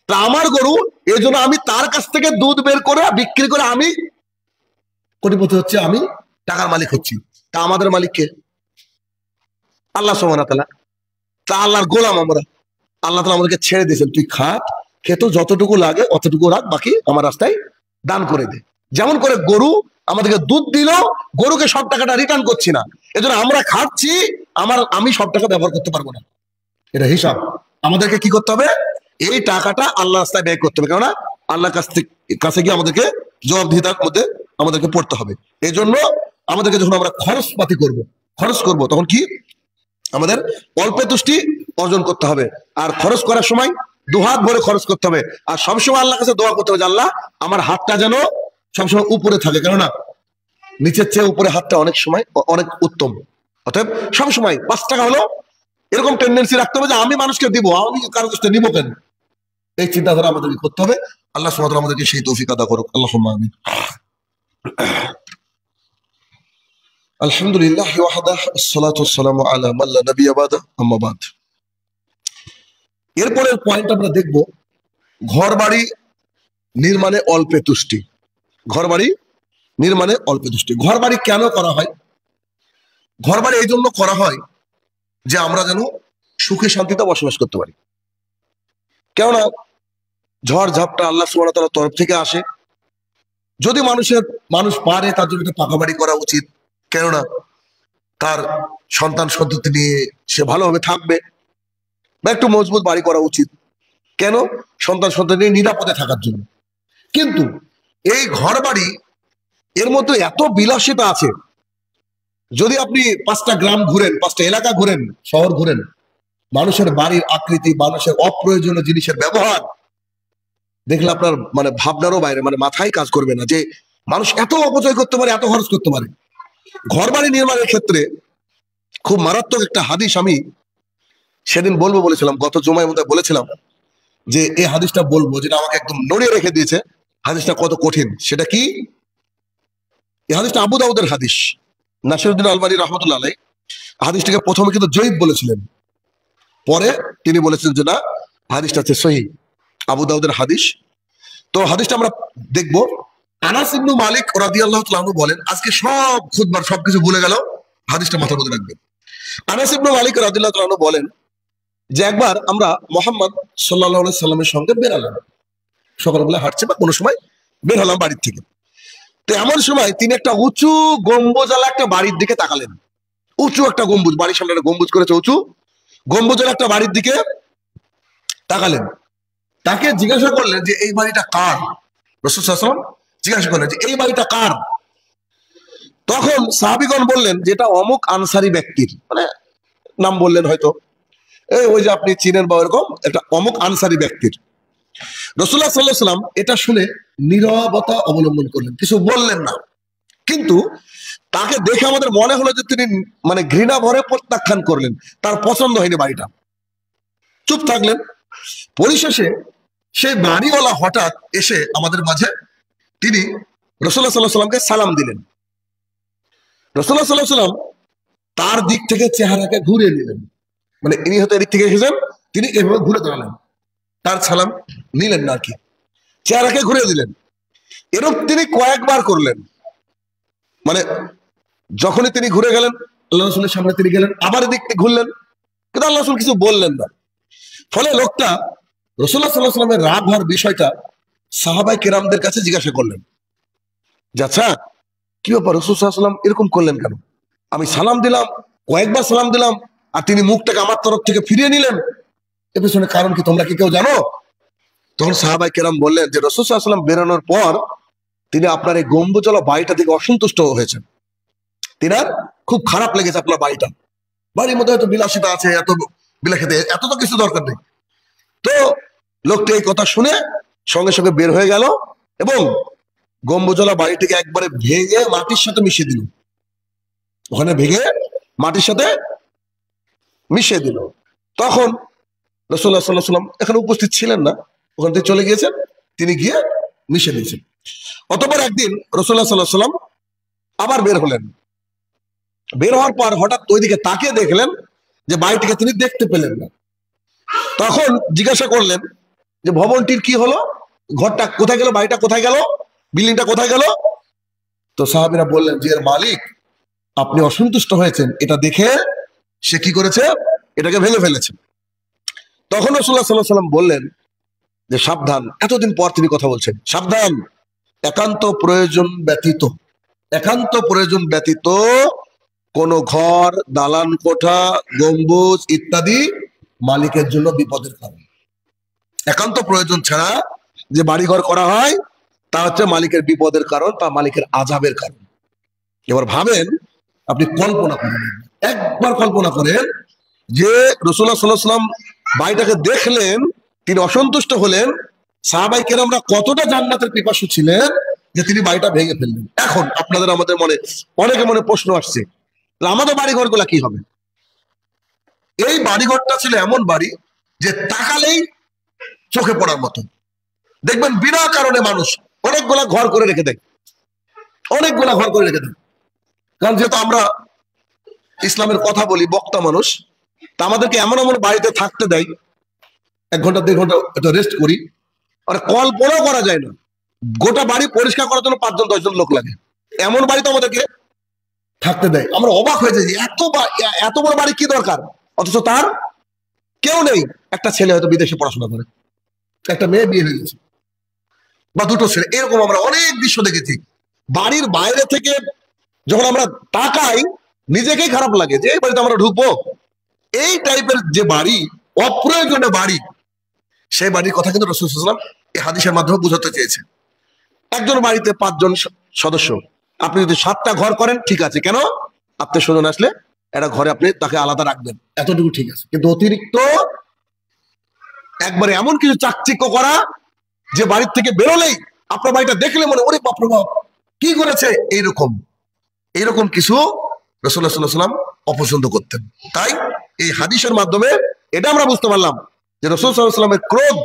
তা আমার গরু, এই জন্য আমি তার কাছ থেকে দুধ বের করে বিক্রি করে আমি কোটিপতি হচ্ছে, আমি টাকার মালিক হচ্ছি। তা আমাদের মালিককে আল্লাহ সুবহানাহু ওয়া তাআলা। তা আল্লাহর গোলাম আমরা, আল্লাহ তাআলা আমাদেরকে ছেড়ে দিয়েছেন, তুই খা, খেতো যতটুকু লাগে অতটুকু রাখ, বাকি আমার রাস্তায় দান করে দে। যেমন করে গরু আমাদেরকে দুধ দিল, গরুকে সব টাকাটা রিটার্ন করছি না, এজন্য আমরা খাচ্ছি, আমি সব টাকা ব্যবহার করতে পারবো না। এটা হিসাব আমাদেরকে কি করতে হবে? এই টাকাটা আল্লাহ রাস্তায় ব্যয় করতে হবে, কেননা আল্লাহর কাছে গিয়ে আমাদেরকে জবাবদিহিতার মধ্যে আমাদেরকে পড়তে হবে। এই জন্য আমাদেরকে যখন আমরা খরচ করব তখন কি আমাদের অল্পে তুষ্টি অর্জন করতে হবে। আর খরচ করার সময় দুহাত ভরে খরচ করতে হবে, আর সবসময় আল্লাহর কাছে দোয়া করতে হবে যে আল্লাহ আমার হাতটা যেন সবসময় উপরে থাকে, কেননা নিচের চেয়ে উপরে হাতটা অনেক সময় অনেক উত্তম। অতএব সবসময় 5 টাকা হলো এরকম টেন্ডেন্সি রাখতে হবে যে আমি মানুষকে দিব, আমি কারো কাছে নিব কেন, এই চিন্তাধারা আমাদেরকে করতে হবে। আল্লাহ সুবহানাহু ওয়া তাআলা আমাদেরকে সেই তৌফিক আদা করুক। আল্লাহুম্মা আমিন। আলহামদুলিল্লাহ ওয়াহদাহ, আসসালাতু ওয়াসসালামু আলা মান লা নাবিয়্যা বাদা, আম্মা বাদ। এরপরের পয়েন্ট আমরা দেখব, ঘর বাড়ি নির্মাণে অল্পে তুষ্টি। ঘর বাড়ি নির্মাণে অল্পে তুষ্টি। ঘর বাড়ি কেন করা হয়? ঘর বাড়ি এই জন্য করা হয় যে আমরা যেন সুখে শান্তিতে বসবাস করতে পারি। কেননা ঝড় ঝাপটা আল্লাহ সুবহানাহু ওয়া তাআলার তরফ থেকে আসে। যদি মানুষ পারে তার জন্য একটা পাকা বাড়ি করা উচিত, কেননা তার সন্তান সন্ততি নিয়ে সে ভালোভাবে থাকবে, বা একটু মজবুত বাড়ি করা উচিত। কেন? সন্তান সন্ততি নিয়ে নিরাপদে থাকার জন্য। কিন্তু এই ঘর বাড়ি এর মধ্যে এত বিলাসিতা আছে, যদি আপনি 5টা গ্রাম ঘুরেন, 5টা এলাকা ঘুরেন, শহর ঘুরেন, মানুষের বাড়ির আকৃতি, মানুষের অপ্রয়োজনীয় জিনিসের ব্যবহার, দেখলে আপনার মানে ভাবনারও বাইরে, মানে মাথায় কাজ করবে না যে মানুষ এত অপচয় করতে পারে, এত খরচ করতে পারে। ঘর বাড়ি নির্মাণের ক্ষেত্রে খুব মারাত্মক একটা হাদিস আমি সেদিন বলবো বলেছিলাম, গত জুমায় মধ্যে বলেছিলাম যে এই হাদিসটা বলবো, যেটা আমাকে একদম নড়িয়ে রেখে দিয়েছে। হাদিসটা কত কঠিন সেটা কি? এই হাদিসটা আবু দাউদের হাদিস। নাসিরউদ্দিন আলবানী রহমতুল্লাহ আলাইহি হাদিসটাকে প্রথমে কিন্তু জয়ীফ বলেছিলেন, পরে তিনি বলেছেন যে না, হাদিসটা হচ্ছে সহিহ, আবু দাউদের হাদিস। তো হাদিসটা আমরা দেখবো। আনাস ইবনে মালিক রাদিয়াল্লাহু তাআলা আনহু বলেন, আজকে সব খুতবার সবকিছু ভুলে গেল, হাদিসটা মাথার মধ্যে রাখবেন। আনাস ইবনে মালিক রাদিয়াল্লাহু তাআলা আনহু বলেন যে একবার আমরা মুহাম্মদ সাল্লাল্লাহু আলাইহি সাল্লামের সঙ্গে বেরালাম, সকালবেলা হাঁটছে বা কোনো সময় বের হলাম বাড়ির থেকে। তো এমন সময় তিনি একটা উঁচু গম্বুজওয়ালা একটা বাড়ির দিকে তাকালেন। উঁচু একটা গম্বুজ, বাড়ির সামনে একটা গম্বুজ করেছে, উঁচু গম্বুজওয়ালা একটা বাড়ির দিকে তাকালেন। তাকে জিজ্ঞাসা করলেন যে এই বাড়িটা কার? রাসূল সাল্লাল্লাহু আলাইহি ওয়াসাল্লাম জিজ্ঞাসা করলেন যে এই বাড়িটা কার? তখন সাহাবীগণ বললেন যে এটা অমুক আনসারী ব্যক্তির, মানে নাম বললেন হয়তো, এই ওই যে আপনি চিনেন বা এরকম একটা অমুক আনসারী ব্যক্তির। রাসূলুল্লাহ সাল্লাল্লাহু আলাইহি ওয়াসাল্লাম এটা শুনে নীরবতা অবলম্বন করলেন, কিছু বললেন না। কিন্তু তাকে দেখে আমাদের মনে হলো যে তিনি মানে ঘৃণা ভরে প্রত্যাখ্যান করলেন, তার পছন্দ হয়নি বাড়িটা, চুপ থাকলেন। পরিশেষে সেই বাড়িওয়ালা হঠাৎ এসে আমাদের মাঝে তিনি রাসূলুল্লাহ সাল্লাল্লাহু আলাইহি ওয়াসাল্লামকে সালাম দিলেন। রাসূলুল্লাহ সাল্লাল্লাহু আলাইহি ওয়াসাল্লাম তার দিক থেকে চেহারাকে ঘুরিয়ে নিলেন, মানে ইনি হয়তো এদিক থেকে এসেছেন, তিনি এভাবে ঘুরে দাঁড়ালেন, তার সালাম নিলেন না আর কি, চেহারাকে ঘুরিয়ে দিলেন। এরূপ তিনি কয়েকবার করলেন, মানে যখনই তিনি ঘুরে গেলেন আল্লাহ রাসূলের সামনে তিনি গেলেন, আবার এদিক থেকে ঘুরলেন, কিন্তু আল্লাহ রাসূল কিছু বললেন না। ফলে লোকটা রাসূলুল্লাহ সাল্লাল্লাহু আলাইহি ওয়াসাল্লামের রাগ হওয়ার বিষয়টা সাহাবায়ে কেরামদের কাছে জিজ্ঞাসা করলেন যে আচ্ছা কি ব্যাপার, রাসূল সাল্লাল্লাহু আলাইহি ওয়াসাল্লাম এরকম করলেন কেন? আমি সালাম দিলাম, কয়েকবার সালাম দিলাম, আর তিনি মুখটাকে আমার তরফ থেকে ফিরিয়ে নিলেন, এর পিছনে কারণ কি তোমরা কি কেউ জানো? তখন সাহাবায়ে কেরাম বললেন যে রাসূল সাল্লাল্লাহু আলাইহি ওয়াসাল্লাম বেরোনোর পর তিনি আপনার এই গম্বুজওয়ালা বাড়িটা থেকে অসন্তুষ্ট হয়েছেন, তিনার খুব খারাপ লেগেছে আপনার বাড়িটা, বাড়ির মধ্যে এত বিলাসিতা আছে, এত বিলাসিতা, এত তো কিছু দরকার নেই। তো লোকটি এই কথা শুনে সঙ্গে সঙ্গে বের হয়ে গেল এবং গম্বুজওয়ালা বাড়িটিকে একবারে ভেঙে মাটির সাথে মিশিয়ে দিল, ওখানে ভেঙে মাটির সাথে মিশিয়ে দিল। তখন রাসূলুল্লাহ সাল্লাল্লাহু আলাইহি ওয়াসাল্লাম এখানে উপস্থিত ছিলেন না, ওখান থেকে চলে গিয়েছেন, তিনি গিয়ে মিশিয়ে দিয়েছেন। অতঃপর একদিন রাসূলুল্লাহ সাল্লাল্লাহু আলাইহি ওয়াসাল্লাম আবার বের হলেন, বের হওয়ার পর হঠাৎ ওইদিকে তাকিয়ে দেখলেন যে বাড়িটিকে তিনি দেখতে পেলেন না। তখন জিজ্ঞাসা করলেন যে ভবনটির কি হলো, ঘরটা কোথায় গেল, বাড়িটা কোথায় গেল, বিল্ডিংটা কোথায় গেল? তো সাহাবীরা বললেন যে এর মালিক আপনি অসন্তুষ্ট হয়েছেন এটা দেখে সে কি করেছে, এটাকে ভেঙে ফেলেছে। তখন রাসূলুল্লাহ সাল্লাল্লাহু আলাইহি ওয়াসাল্লাম বললেন যে সাবধান, এতদিন পর তিনি কথা বলছেন, সাবধান, একান্ত প্রয়োজন ব্যতীত, একান্ত প্রয়োজন ব্যতীত কোন ঘর, দালান কোঠা, গম্বুজ ইত্যাদি মালিকের জন্য বিপদের কারণ। একান্ত প্রয়োজন ছাড়া যে বাড়িঘর করা হয় তা হচ্ছে মালিকের বিপদের কারণ বা মালিকের আযাবের কারণ। এবার ভাবেন, আপনি কল্পনা করেন, একবার কল্পনা করেন যে রাসূলুল্লাহ সাল্লাল্লাহু আলাইহি ওয়াসাল্লাম বাড়িটাকে দেখলেন, তিনি অসন্তুষ্ট হলেন, সাহাবায়ে কেরামরা কতটা জান্নাতের পিপাসু ছিলেন যে তিনি বাড়িটা ভেঙে ফেললেন। এখন আপনাদের আমাদের মনে অনেকে মনে প্রশ্ন আসছে, আমাদের বাড়িঘর গুলা কি হবে? এই বাড়িঘরটা ছিল এমন বাড়ি যে তাকালেই চোখে পড়ার মতো, দেখবেন বিনা কারণে মানুষ অনেকগুলা ঘর করে রেখে দেয়, অনেকগুলা ঘর করে রেখে দেয়। কারণ যেহেতু আমরা ইসলামের কথা বলি, বক্তা মানুষ, তা আমাদেরকে এমন এমন বাড়িতে থাকতে দেয়, 1 ঘন্টা 1.5 ঘন্টা একটু রেস্ট করি, আর কল্পনাও করা যায় না গোটা বাড়ি পরিষ্কার করার জন্য 5 জন 10 জন লোক লাগে, এমন বাড়িতে আমাদেরকে থাকতে দেয়। আমরা অবাক হয়ে যাই, এত বড় বাড়ি কি দরকার, অথচ তার কেউ নেই। একটা ছেলে হয়তো বিদেশে পড়াশোনা করে, একটা মেয়ে বিয়ে হয়ে গেছে, বা 2টো ছেলে, এরকম আমরা অনেক দৃশ্য দেখেছি। বাড়ির বাইরে থেকে যখন আমরা তাকাই নিজেকেই খারাপ লাগে যে এই বাড়িতে আমরা ঢুকবো। এই টাইপের যে বাড়ি, অপ্রয়োজনীয় বাড়ি, সেই বাড়ির কথা কিন্তু রাসূল সাল্লাল্লাহু আলাইহি ওয়াসাল্লাম এই হাদিসের মাধ্যমে বোঝাতে চেয়েছে। একজন বাড়িতে 5 জন সদস্য, আপনি যদি 7টা ঘর করেন ঠিক আছে, কেন? আত্মীয় স্বজন আসলে একটা ঘরে আপনি তাকে আলাদা রাখবেন, এতটুকু ঠিক আছে, কিন্তু অতিরিক্ত একবারে এমন কিছু চাকচিক্য করা যে বাড়ির থেকে বেরোলেই আপনার বাড়িটা দেখলে মনে ওরে বাপ রে বাপ কি করেছে, এইরকম এইরকম কিছু রাসূলুল্লাহ সাল্লাল্লাহু আলাইহি ওয়াসাল্লাম অপছন্দ করতেন। তাই এই হাদিসের মাধ্যমে এটা আমরা বুঝতে পারলাম যে রাসূল সাল্লাল্লাহু আলাইহি ওয়াসাল্লামের ক্রোধ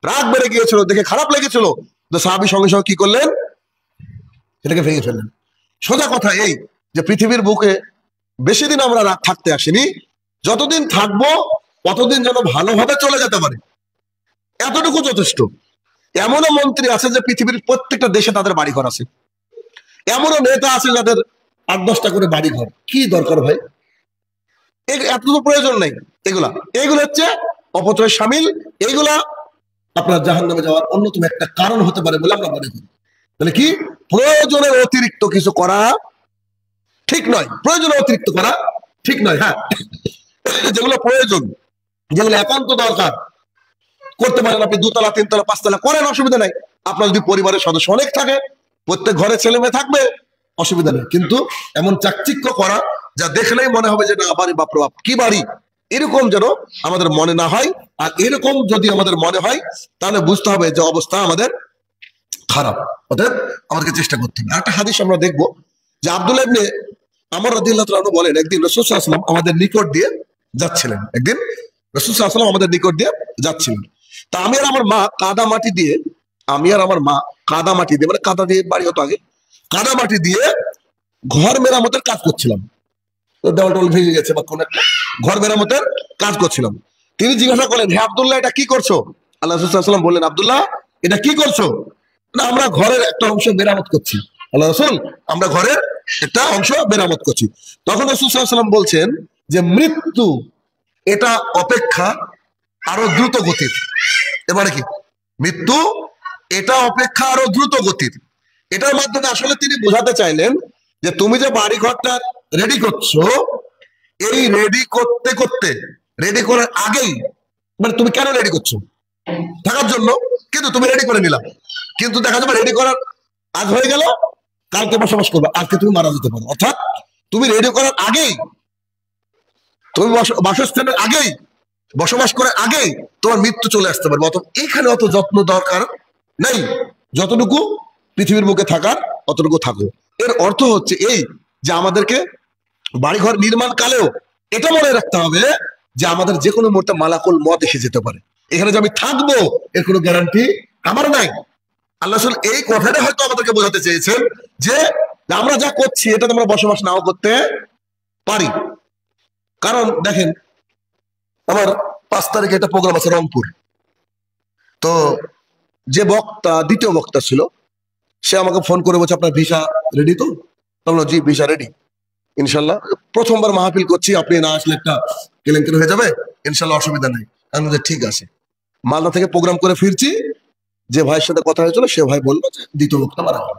রাগ বেড়ে গিয়েছিল, দেখে খারাপ লেগেছিল, তো সাহাবী সঙ্গে সঙ্গে কি করলেন, এটাকে ভেঙে ফেললেন। সোজা কথা এই যে পৃথিবীর বুকে বেশি দিন আমরা থাকতে আসিনি, যতদিন থাকবো ততদিন যেন ভালোভাবে চলে যেতে পারে, এতটুকু যথেষ্ট। এমনও মন্ত্রী আছে যে পৃথিবীর প্রত্যেকটা দেশে তাদের বাড়িঘর আছে, এমনও নেতা আছে যাদের 8-10টা করে বাড়িঘর। কি দরকার ভাই, এত তো প্রয়োজন নেই। এগুলো হচ্ছে অপচয় সামিল, এইগুলা আপনার জাহান্নামে যাওয়ার অন্যতম একটা কারণ হতে পারে বলে আমরা মনে করি। তাহলে কি প্রয়োজনের অতিরিক্ত কিছু করা ঠিক নয়, প্রয়োজনের অতিরিক্ত করা ঠিক নয়। হ্যাঁ, যেগুলো প্রয়োজন, যেগুলো একান্ত দরকার করতে পারেন আপনি, 2তলা 3তলা 5তলা করেন, অসুবিধা নাই। আপনার যদি পরিবারের সদস্য অনেক থাকে, প্রত্যেক ঘরে ছেলে মেয়ে থাকবে, অসুবিধা নেই। কিন্তু এমন চাকচিক্য করা যা দেখলেই মনে হবে যে না বাড়ি বাপ রে বাপ কি বাড়ি, এরকম যেন আমাদের মনে না হয়। আর এরকম যদি আমাদের মনে হয় তাহলে বুঝতে হবে যে অবস্থা আমাদের খারাপ, অতএব আমাদেরকে চেষ্টা করতে হবে। একটা হাদিস আমরা দেখবো যে আব্দুল্লাহ ইবনে আমর রাদিয়াল্লাহু তাআলা বলেন, একদিন রাসূল সাল্লাল্লাহু আলাইহি ওয়াসাল্লাম আমাদের নিকট দিয়ে যাচ্ছিলেন। একদিন রাসূল সাল্লাল্লাহু আলাইহি ওয়াসাল্লাম আমাদের নিকট দিয়ে যাচ্ছিলেন। তা আমি আর আমার মা কাদা মাটি দিয়ে মানে কাদা দিয়ে বাড়ি হতো আগে, কাদা মাটি দিয়ে ঘর মেরামতের কাজ করছিলাম। দেওয়াল টোল ভেঙে গেছে বা কোন একটা ঘর মেরামতের কাজ করছিলাম। তিনি জিজ্ঞাসা করলেন, হে আব্দুল্লাহ এটা কি করছো? আল্লাহ রাসূল সাল্লাল্লাহু আলাইহি ওয়াসাল্লাম বললেন, আব্দুল্লাহ এটা কি করছো? না আমরা ঘরের একটা অংশ মেরামত করছি। আল্লাহ রাসূল, আমরা ঘরের একটা অংশ মেরামত করছি। তখন রাসূল সাল্লাল্লাহু আলাইহি ওয়াসাল্লাম বলছেন যে মৃত্যু এটা অপেক্ষা আরো দ্রুত গতির। এবারে কি মৃত্যু এটা অপেক্ষা আরো দ্রুত গতির। এটার মাধ্যমে আসলে তিনি বোঝাতে চাইলেন যে তুমি যে বাড়ি ঘরটা রেডি করছো, এই রেডি করার আগেই, মানে তুমি কেন রেডি করছো? থাকার জন্য, কিন্তু তুমি রেডি করে নিলাম, কিন্তু দেখা যাবে রেডি করার আগ হয়ে গেল, কালকে বসবাস করবে, আজকে তুমি মারা যেতে পারো। অর্থাৎ তুমি রেডি করার আগেই, তুমি বাসস্থানের আগেই, বসবাস করার আগেই তোমার মৃত্যু চলে আসতে পারবে। অত এখানে অত যত্ন দরকার নেই, যতটুকু পৃথিবীর বুকে থাকার অতটুকু থাকো। এর অর্থ হচ্ছে এই যে আমাদেরকে বাড়িঘর নির্মাণ কালেও এটা মনে রাখতে হবে যে আমাদের যে কোনো মুহূর্তে মালাকুল মত এসে যেতে পারে। এখানে যে আমি থাকবো এর কোনো গ্যারান্টি আমার নাই। আল্লাহ রাসূল এই কথাটা হয়তো আমাদেরকে বোঝাতে চেয়েছেন যে আমরা যা করছি এটা আমরা বসবাস নাও করতে পারি। কারণ দেখেন, আমার 5 তারিখে একটা প্রোগ্রাম আছে রংপুর, তো যে বক্তা, দ্বিতীয় বক্তা ছিল, সে আমাকে ফোন করে বলছে আপনার ভিসা রেডি তো? বললাম জি ভিসা রেডি, ইনশাল্লাহ। প্রথমবার মাহফিল করছি, আপনি না আসলে একটা কেলেঙ্কারি হয়ে যাবে, ইনশাল্লাহ অসুবিধা নেই। আমি বলছি ঠিক আছে। মালদা থেকে প্রোগ্রাম করে ফিরছি, যে ভাইয়ের সাথে কথা হয়েছিল সে ভাই বললো যে দ্বিতীয় বক্তা মারা গেল।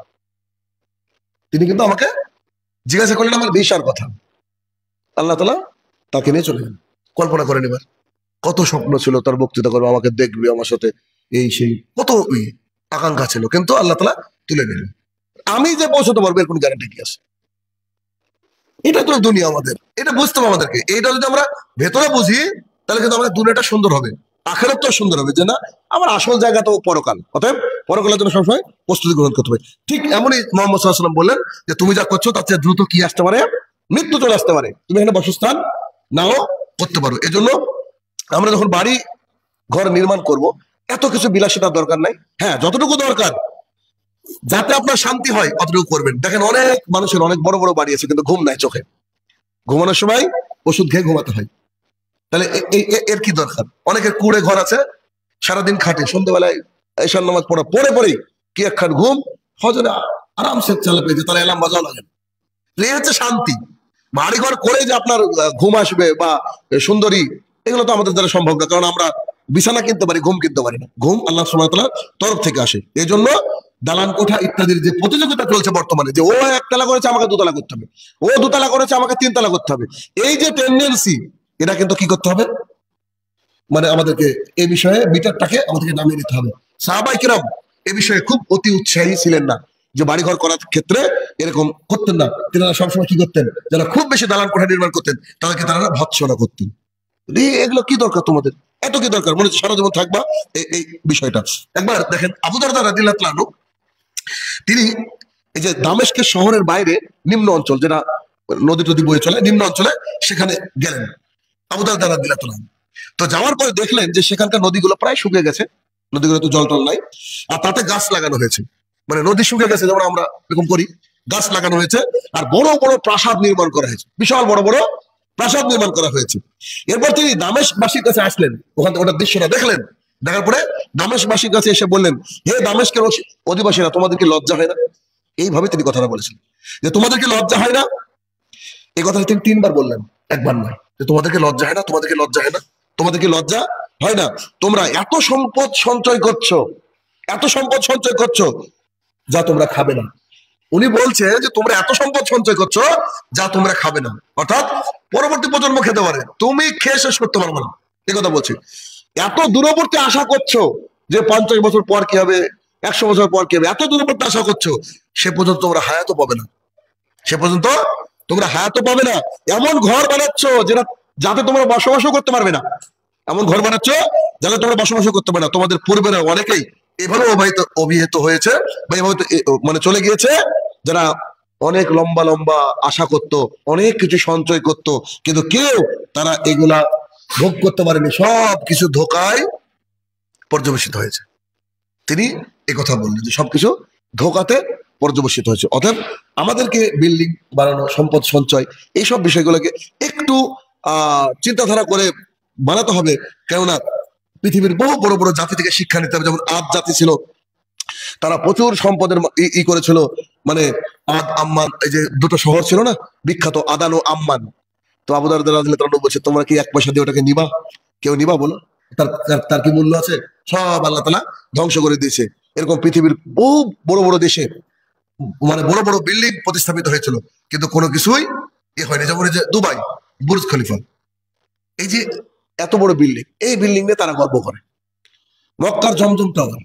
তিনি কিন্তু আমাকে জিজ্ঞাসা করলেন আমার ভিসার কথা। আল্লাহ তাআলা তাকে নিয়ে চলে গেলেন। কল্পনা করেন এবার, কত স্বপ্ন ছিল তার বক্তৃতা করবে, আমাকে দেখবে, আমার সাথে এই সেই কত আকাঙ্ক্ষা ছিল, কিন্তু আল্লাহ তাআলা তুলে নিলেন। আমি যে পৌঁছতে পারবো এর কোন গ্যারান্টি কি আছে? এটা তো দুনিয়া আমাদের, এটা বুঝতে হবে আমাদেরকে। এইটা যদি আমরা ভেতরে বুঝি তাহলে কিন্তু আমাদের দুনিয়াটা সুন্দর হবে, আখিরাত তো সুন্দর হবে, যে না আমার আসল জায়গা তো পরকাল। অতএব পরকালের জন্য সবসময় প্রস্তুতি গ্রহণ করতে হবে। ঠিক এমনই মুহাম্মদ সাল্লাল্লাহু আলাইহি ওয়াসাল্লাম বললেন যে তুমি যা করছো তার চেয়ে দ্রুত কি আসতে পারে? মৃত্যু চলে আসতে পারে, তুমি এখানে বাসস্থান নাও করতে পারো। এজন্য আমরা যখন বাড়ি ঘর নির্মাণ করব, এত কিছু বিলাসিতার দরকার নাই। হ্যাঁ, যতটুকু দরকার যাতে আপনার শান্তি হয় অতটুকু করবেন। দেখেন অনেক মানুষের অনেক বড় বড় বাড়ি আছে কিন্তু ঘুম নাই চোখে, ঘুমানোর সময় ওষুধ খেয়ে ঘুমাতে হয়। তাহলে এর কি দরকার? অনেকের কুড়ে ঘর আছে, সারাদিন খাটে, সন্ধ্যেবেলায় এশার নামাজ পড়ে কি একখান ঘুম, হজরে আরামসে চালা পেয়েছে, তারা এলাম বাজাও লাগে। এই হচ্ছে শান্তি। বাড়ি ঘর করে যে আপনার ঘুম আসবে বা সুন্দরী, এগুলো তো আমাদের দ্বারা সম্ভব না, কারণ আমরা বিছানা কিনতে পারি, ঘুম কিনতে পারি না। ঘুম আল্লাহ সুবহানাহু ওয়া তাআলার তরফ থেকে আসে। এই জন্য দালান কোঠা ইত্যাদির যে প্রতিযোগিতা চলছে বর্তমানে, যে ও 1 তলা করেছে আমাকে 2 তলা করতে হবে, ও 2 তলা করেছে আমাকে 3 তলা করতে হবে, এই যে টেন্ডেন্সি, এটা কিন্তু কি করতে হবে, মানে আমাদেরকে এই বিষয়ে মিটারটাকে আমাদেরকে নামিয়ে নিতে হবে। সাহাবায়ে কেরাম এই বিষয়ে খুব অতি উৎসাহী ছিলেন না, যে বাড়িঘর করার ক্ষেত্রে এরকম করতেন না। তেনারা সবসময় কি করতেন, যারা খুব বেশি দালান কোঠা নির্মাণ করতেন তাদেরকে তারা ভৎসনা করতেন। এগুলো কি দরকার তোমাদের? এত কি দরকার মনে হচ্ছে সারা জীবন থাকবা এই বিষয়টা। একবার দেখেন আবু দারদা রাদিয়াল্লাহু তাআলা আনহু, তিনি এই যে দামেস্কের শহরের বাইরে নিম্ন অঞ্চল, যেটা নদী টদী বয়ে চলে, নিম্ন অঞ্চলে সেখানে গেলেন আবু দারদা রাদিয়াল্লাহু তাআলা। তো যাওয়ার পরে দেখলেন যে সেখানকার নদীগুলো প্রায় শুকিয়ে গেছে, নদীগুলো তো জল টল নাই, আর তাতে গাছ লাগানো হয়েছে, মানে নদী শুকিয়ে গেছে যেমন আমরা এরকম করি, গাছ লাগানো হয়েছে, আর বড় বড় প্রাসাদ নির্মাণ করা হয়েছে, বিশাল বড় বড় প্রাসাদ নির্মাণ করা হয়েছে। এরপর তিনি দামেস্কবাসীর কাছে আসলেন, ওখান থেকে ওটা দৃশ্যটা দেখলেন, দেখার পরে দামেস্কবাসীর কাছে এসে বললেন, হে দামেস্কের অধিবাসীরা, তোমাদের কি লজ্জা হয় না? এইভাবে তিনি কথাটা বলেছেন যে তোমাদের কি লজ্জা হয় না। এই কথাটা তিনি 3 বার বললেন, একবার নয়, যে তোমাদেরকে লজ্জা হয় না, তোমাদেরকে লজ্জা হয় না, তোমাদেরকে লজ্জা হয় না, তোমরা এত সম্পদ সঞ্চয় করছো, এত সম্পদ সঞ্চয় করছো যা তোমরা খাবে না। উনি বলছে যে তোমরা এত সম্পদ সঞ্চয় করছো যা তোমরা খাবে না, অর্থাৎ পরবর্তী প্রজন্ম খেতে পারে, তুমি খেয়ে শেষ করতে পারবে না, এই কথা বলছি। এত দূরবর্তী আশা করছো যে 50 বছর পর কি হবে, 100 বছর পর কি হবে, এত দূরবর্তী আশা করছো, সে পর্যন্ত তোমরা হায়াতও পাবে না, সে পর্যন্ত তোমরা হায়াতও পাবে না। এমন ঘর বানাচ্ছ যেটা, যাতে তোমরা বসবাসও করতে পারবে না, এমন ঘর বানাচ্ছ যাতে তোমরা বসবাসও করতে পারবে না। তোমাদের পূর্বেরা অনেকেই এভাবে অভিহিত হয়েছে বা এভাবে মানে চলে গিয়েছে, যারা অনেক লম্বা লম্বা আশা করত, অনেক কিছু সঞ্চয় করত, কিন্তু কেউ তারা এগুলা ভোগ করতে পারেনি, সব কিছু ধোকায় পর্যবেসিত হয়েছে। তিনি কথা বললেন যে সবকিছু ধোকাতে পর্যবেসিত হয়েছে। অতএব আমাদেরকে বিল্ডিং বানানো, সম্পদ সঞ্চয়, এইসব বিষয়গুলোকে একটু চিন্তাধারা করে বানাতে হবে, কেননা পৃথিবীর বহু বড় বড় জাতি থেকে শিক্ষা নিতে হবে। যেমন আদ জাতি ছিল, তারা প্রচুর সম্পদের করেছিল, মানে আদ আম্মান, এই যে দুটো শহর ছিল না বিখ্যাত, আদান ও আম্মান। তো আবু দারদা রাদিয়াল্লাহু তাআলা বলছে, তোমরা কি 1 পয়সা দিয়ে ওটাকে নিবা? কেউ নিবা বলো? তার তার কি মূল্য আছে? সব আল্লাহ তাআলা ধ্বংস করে দিয়েছে। এরকম পৃথিবীর বহু বড় বড় দেশে মানে বড় বড় বিল্ডিং প্রতিস্থাপিত হয়েছিল, কিন্তু কোনো কিছুই হয়নি। যেমন এই যে দুবাই বুর্জ খলিফা, এই যে এত বড় বিল্ডিং, এই বিল্ডিং নিয়ে তারা গর্ব করে। মক্কার জমজম টাওয়ার,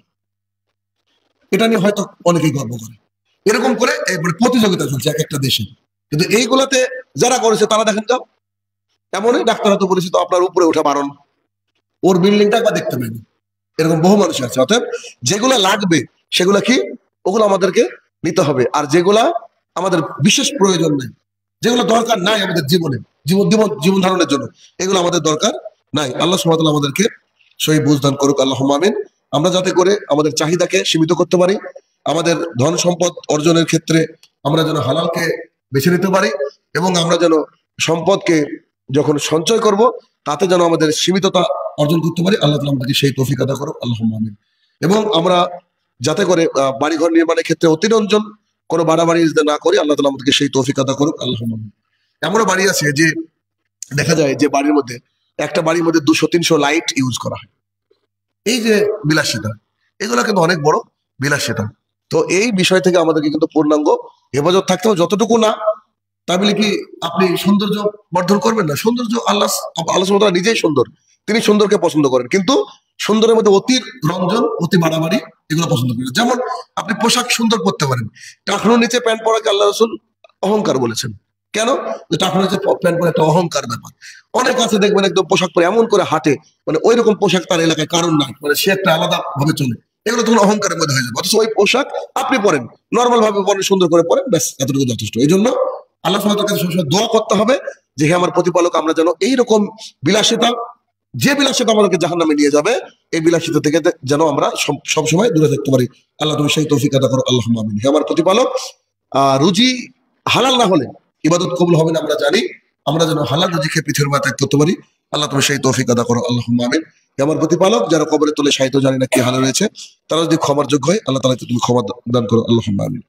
এটা নিয়ে হয়তো অনেকেই গর্ব করে। এরকম করে প্রতিযোগিতা চলছে এক একটা দেশে, কিন্তু এইগুলাতে যারা করেছে তারা দেখেন তো, এমনই ডাক্তার হয়তো বলেছে তো আপনার উপরে ওঠা বারণ, ওর বিল্ডিংটা একবার দেখতে পাইনি, এরকম বহু মানুষ আছে। অতএব যেগুলা লাগবে সেগুলা কি, ওগুলো আমাদেরকে নিতে হবে, আর যেগুলা আমাদের বিশেষ প্রয়োজন নেই, যেগুলো দরকার নাই আমাদের জীবনে, জীবন ধারণের জন্য, এগুলো আমাদের দরকার নাই। আল্লাহ সুবহানাহু ওয়া তাআলা আমাদেরকে সহি বুঝদান করুক, আল্লাহুম্মা আমিন। আমরা যাতে করে আমাদের চাহিদাকে সীমিত করতে পারি, আমাদের ধন সম্পদ অর্জনের ক্ষেত্রে আমরা যেন হালালকে বেছে নিতে পারি, এবং আমরা যেন সম্পদকে যখন সঞ্চয় করব তাতে যেন আমাদের সীমিততা অর্জন করতে পারি। আল্লাহ তাআলা আমাদেরকে সেই তৌফিক আতা করুক, আল্লাহুম্মা আমিন। এবং আমরা যাতে করে বাড়িঘর নির্মাণের ক্ষেত্রে অতিরঞ্জন কোনো বাড়াবাড়ি না করি, আল্লাহ তাআলা আমাদেরকে সেই তৌফিক আতা করুক, আল্লাহুম্মা আমিন। এমনও বাড়ি আছে যে দেখা যায় যে বাড়ির মধ্যে, একটা বাড়ির মধ্যে 200-300 লাইট ইউজ করা হয়। এই যে বিলাসিতা, এগুলো কিন্তু অনেক বড় বিলাসিতা। তো এই বিষয় থেকে আমাদেরকে কিন্তু পূর্ণাঙ্গ হেফাজত থাকতে হবে। যতটুকু না, তাই বলে কি আপনি সৌন্দর্য বর্ধন করবেন না? সৌন্দর্য আল্লাহ সুবহানাহু ওয়া তাআলা নিজেই সুন্দর, তিনি সুন্দরকে পছন্দ করেন, কিন্তু সুন্দরের মধ্যে অতি রঞ্জন, অতি বাড়াবাড়ি এগুলো পছন্দ করেন। যেমন আপনি পোশাক সুন্দর পরতে পারেন, টাকনুর নিচে প্যান্ট পরাকে আল্লাহ রাসূল অহংকার বলেছেন। কেন? যে টাকনুর নিচে প্যান্ট পরে একটা অহংকার ব্যাপার। অনেক আছে দেখবেন একদম পোশাক পরে এমন করে হাঁটে, মানে ওই রকম পোশাক তার এলাকায় কারণ নাই, মানে সে একটা আলাদা ভাবে চলে, এগুলো তখন অহংকারের মধ্যে হয়ে যাবে। অথচ ওই পোশাক আপনি পরেন, নর্মাল ভাবে পরেন, সুন্দর করে পরেন, ব্যাস এতটুকু যথেষ্ট। এই জন্য আল্লাহ সুবহানাহু ওয়া তাআলার কাছে সবসময় দোয়া করতে হবে যে হে আমার প্রতিপালক, আমরা যেন এইরকম বিলাসিতা, যে বিলাসিতা আমাদেরকে জাহান্নামে নিয়ে যাবে, এই বিলাসিতা থেকে যেন আমরা সবসময় দূরে থাকতে পারি। আল্লাহ তুমি সেই তৌফিক আতা করো, আল্লাহুম্মা আমিন। হে আমার প্রতিপালক, রুজি হালাল না হলে ইবাদত কবুল হবে না আমরা জানি, আমরা যেন হালাল রুজি খেয়ে পৃথিবীর মাথায় করতে পারি। আল্লাহ তুমি সেই তৌফিক আতা করো, আল্লাহুম্মা আমিন। হে আমার প্রতিপালক, যারা কবরে তোলে সাহিত্য জানি না কি হালে রয়েছে, তারা যদি ক্ষমার যোগ্য হয়, আল্লাহ তাআলা তুমি ক্ষমা দান করো, আল্লাহুম্মা আমিন।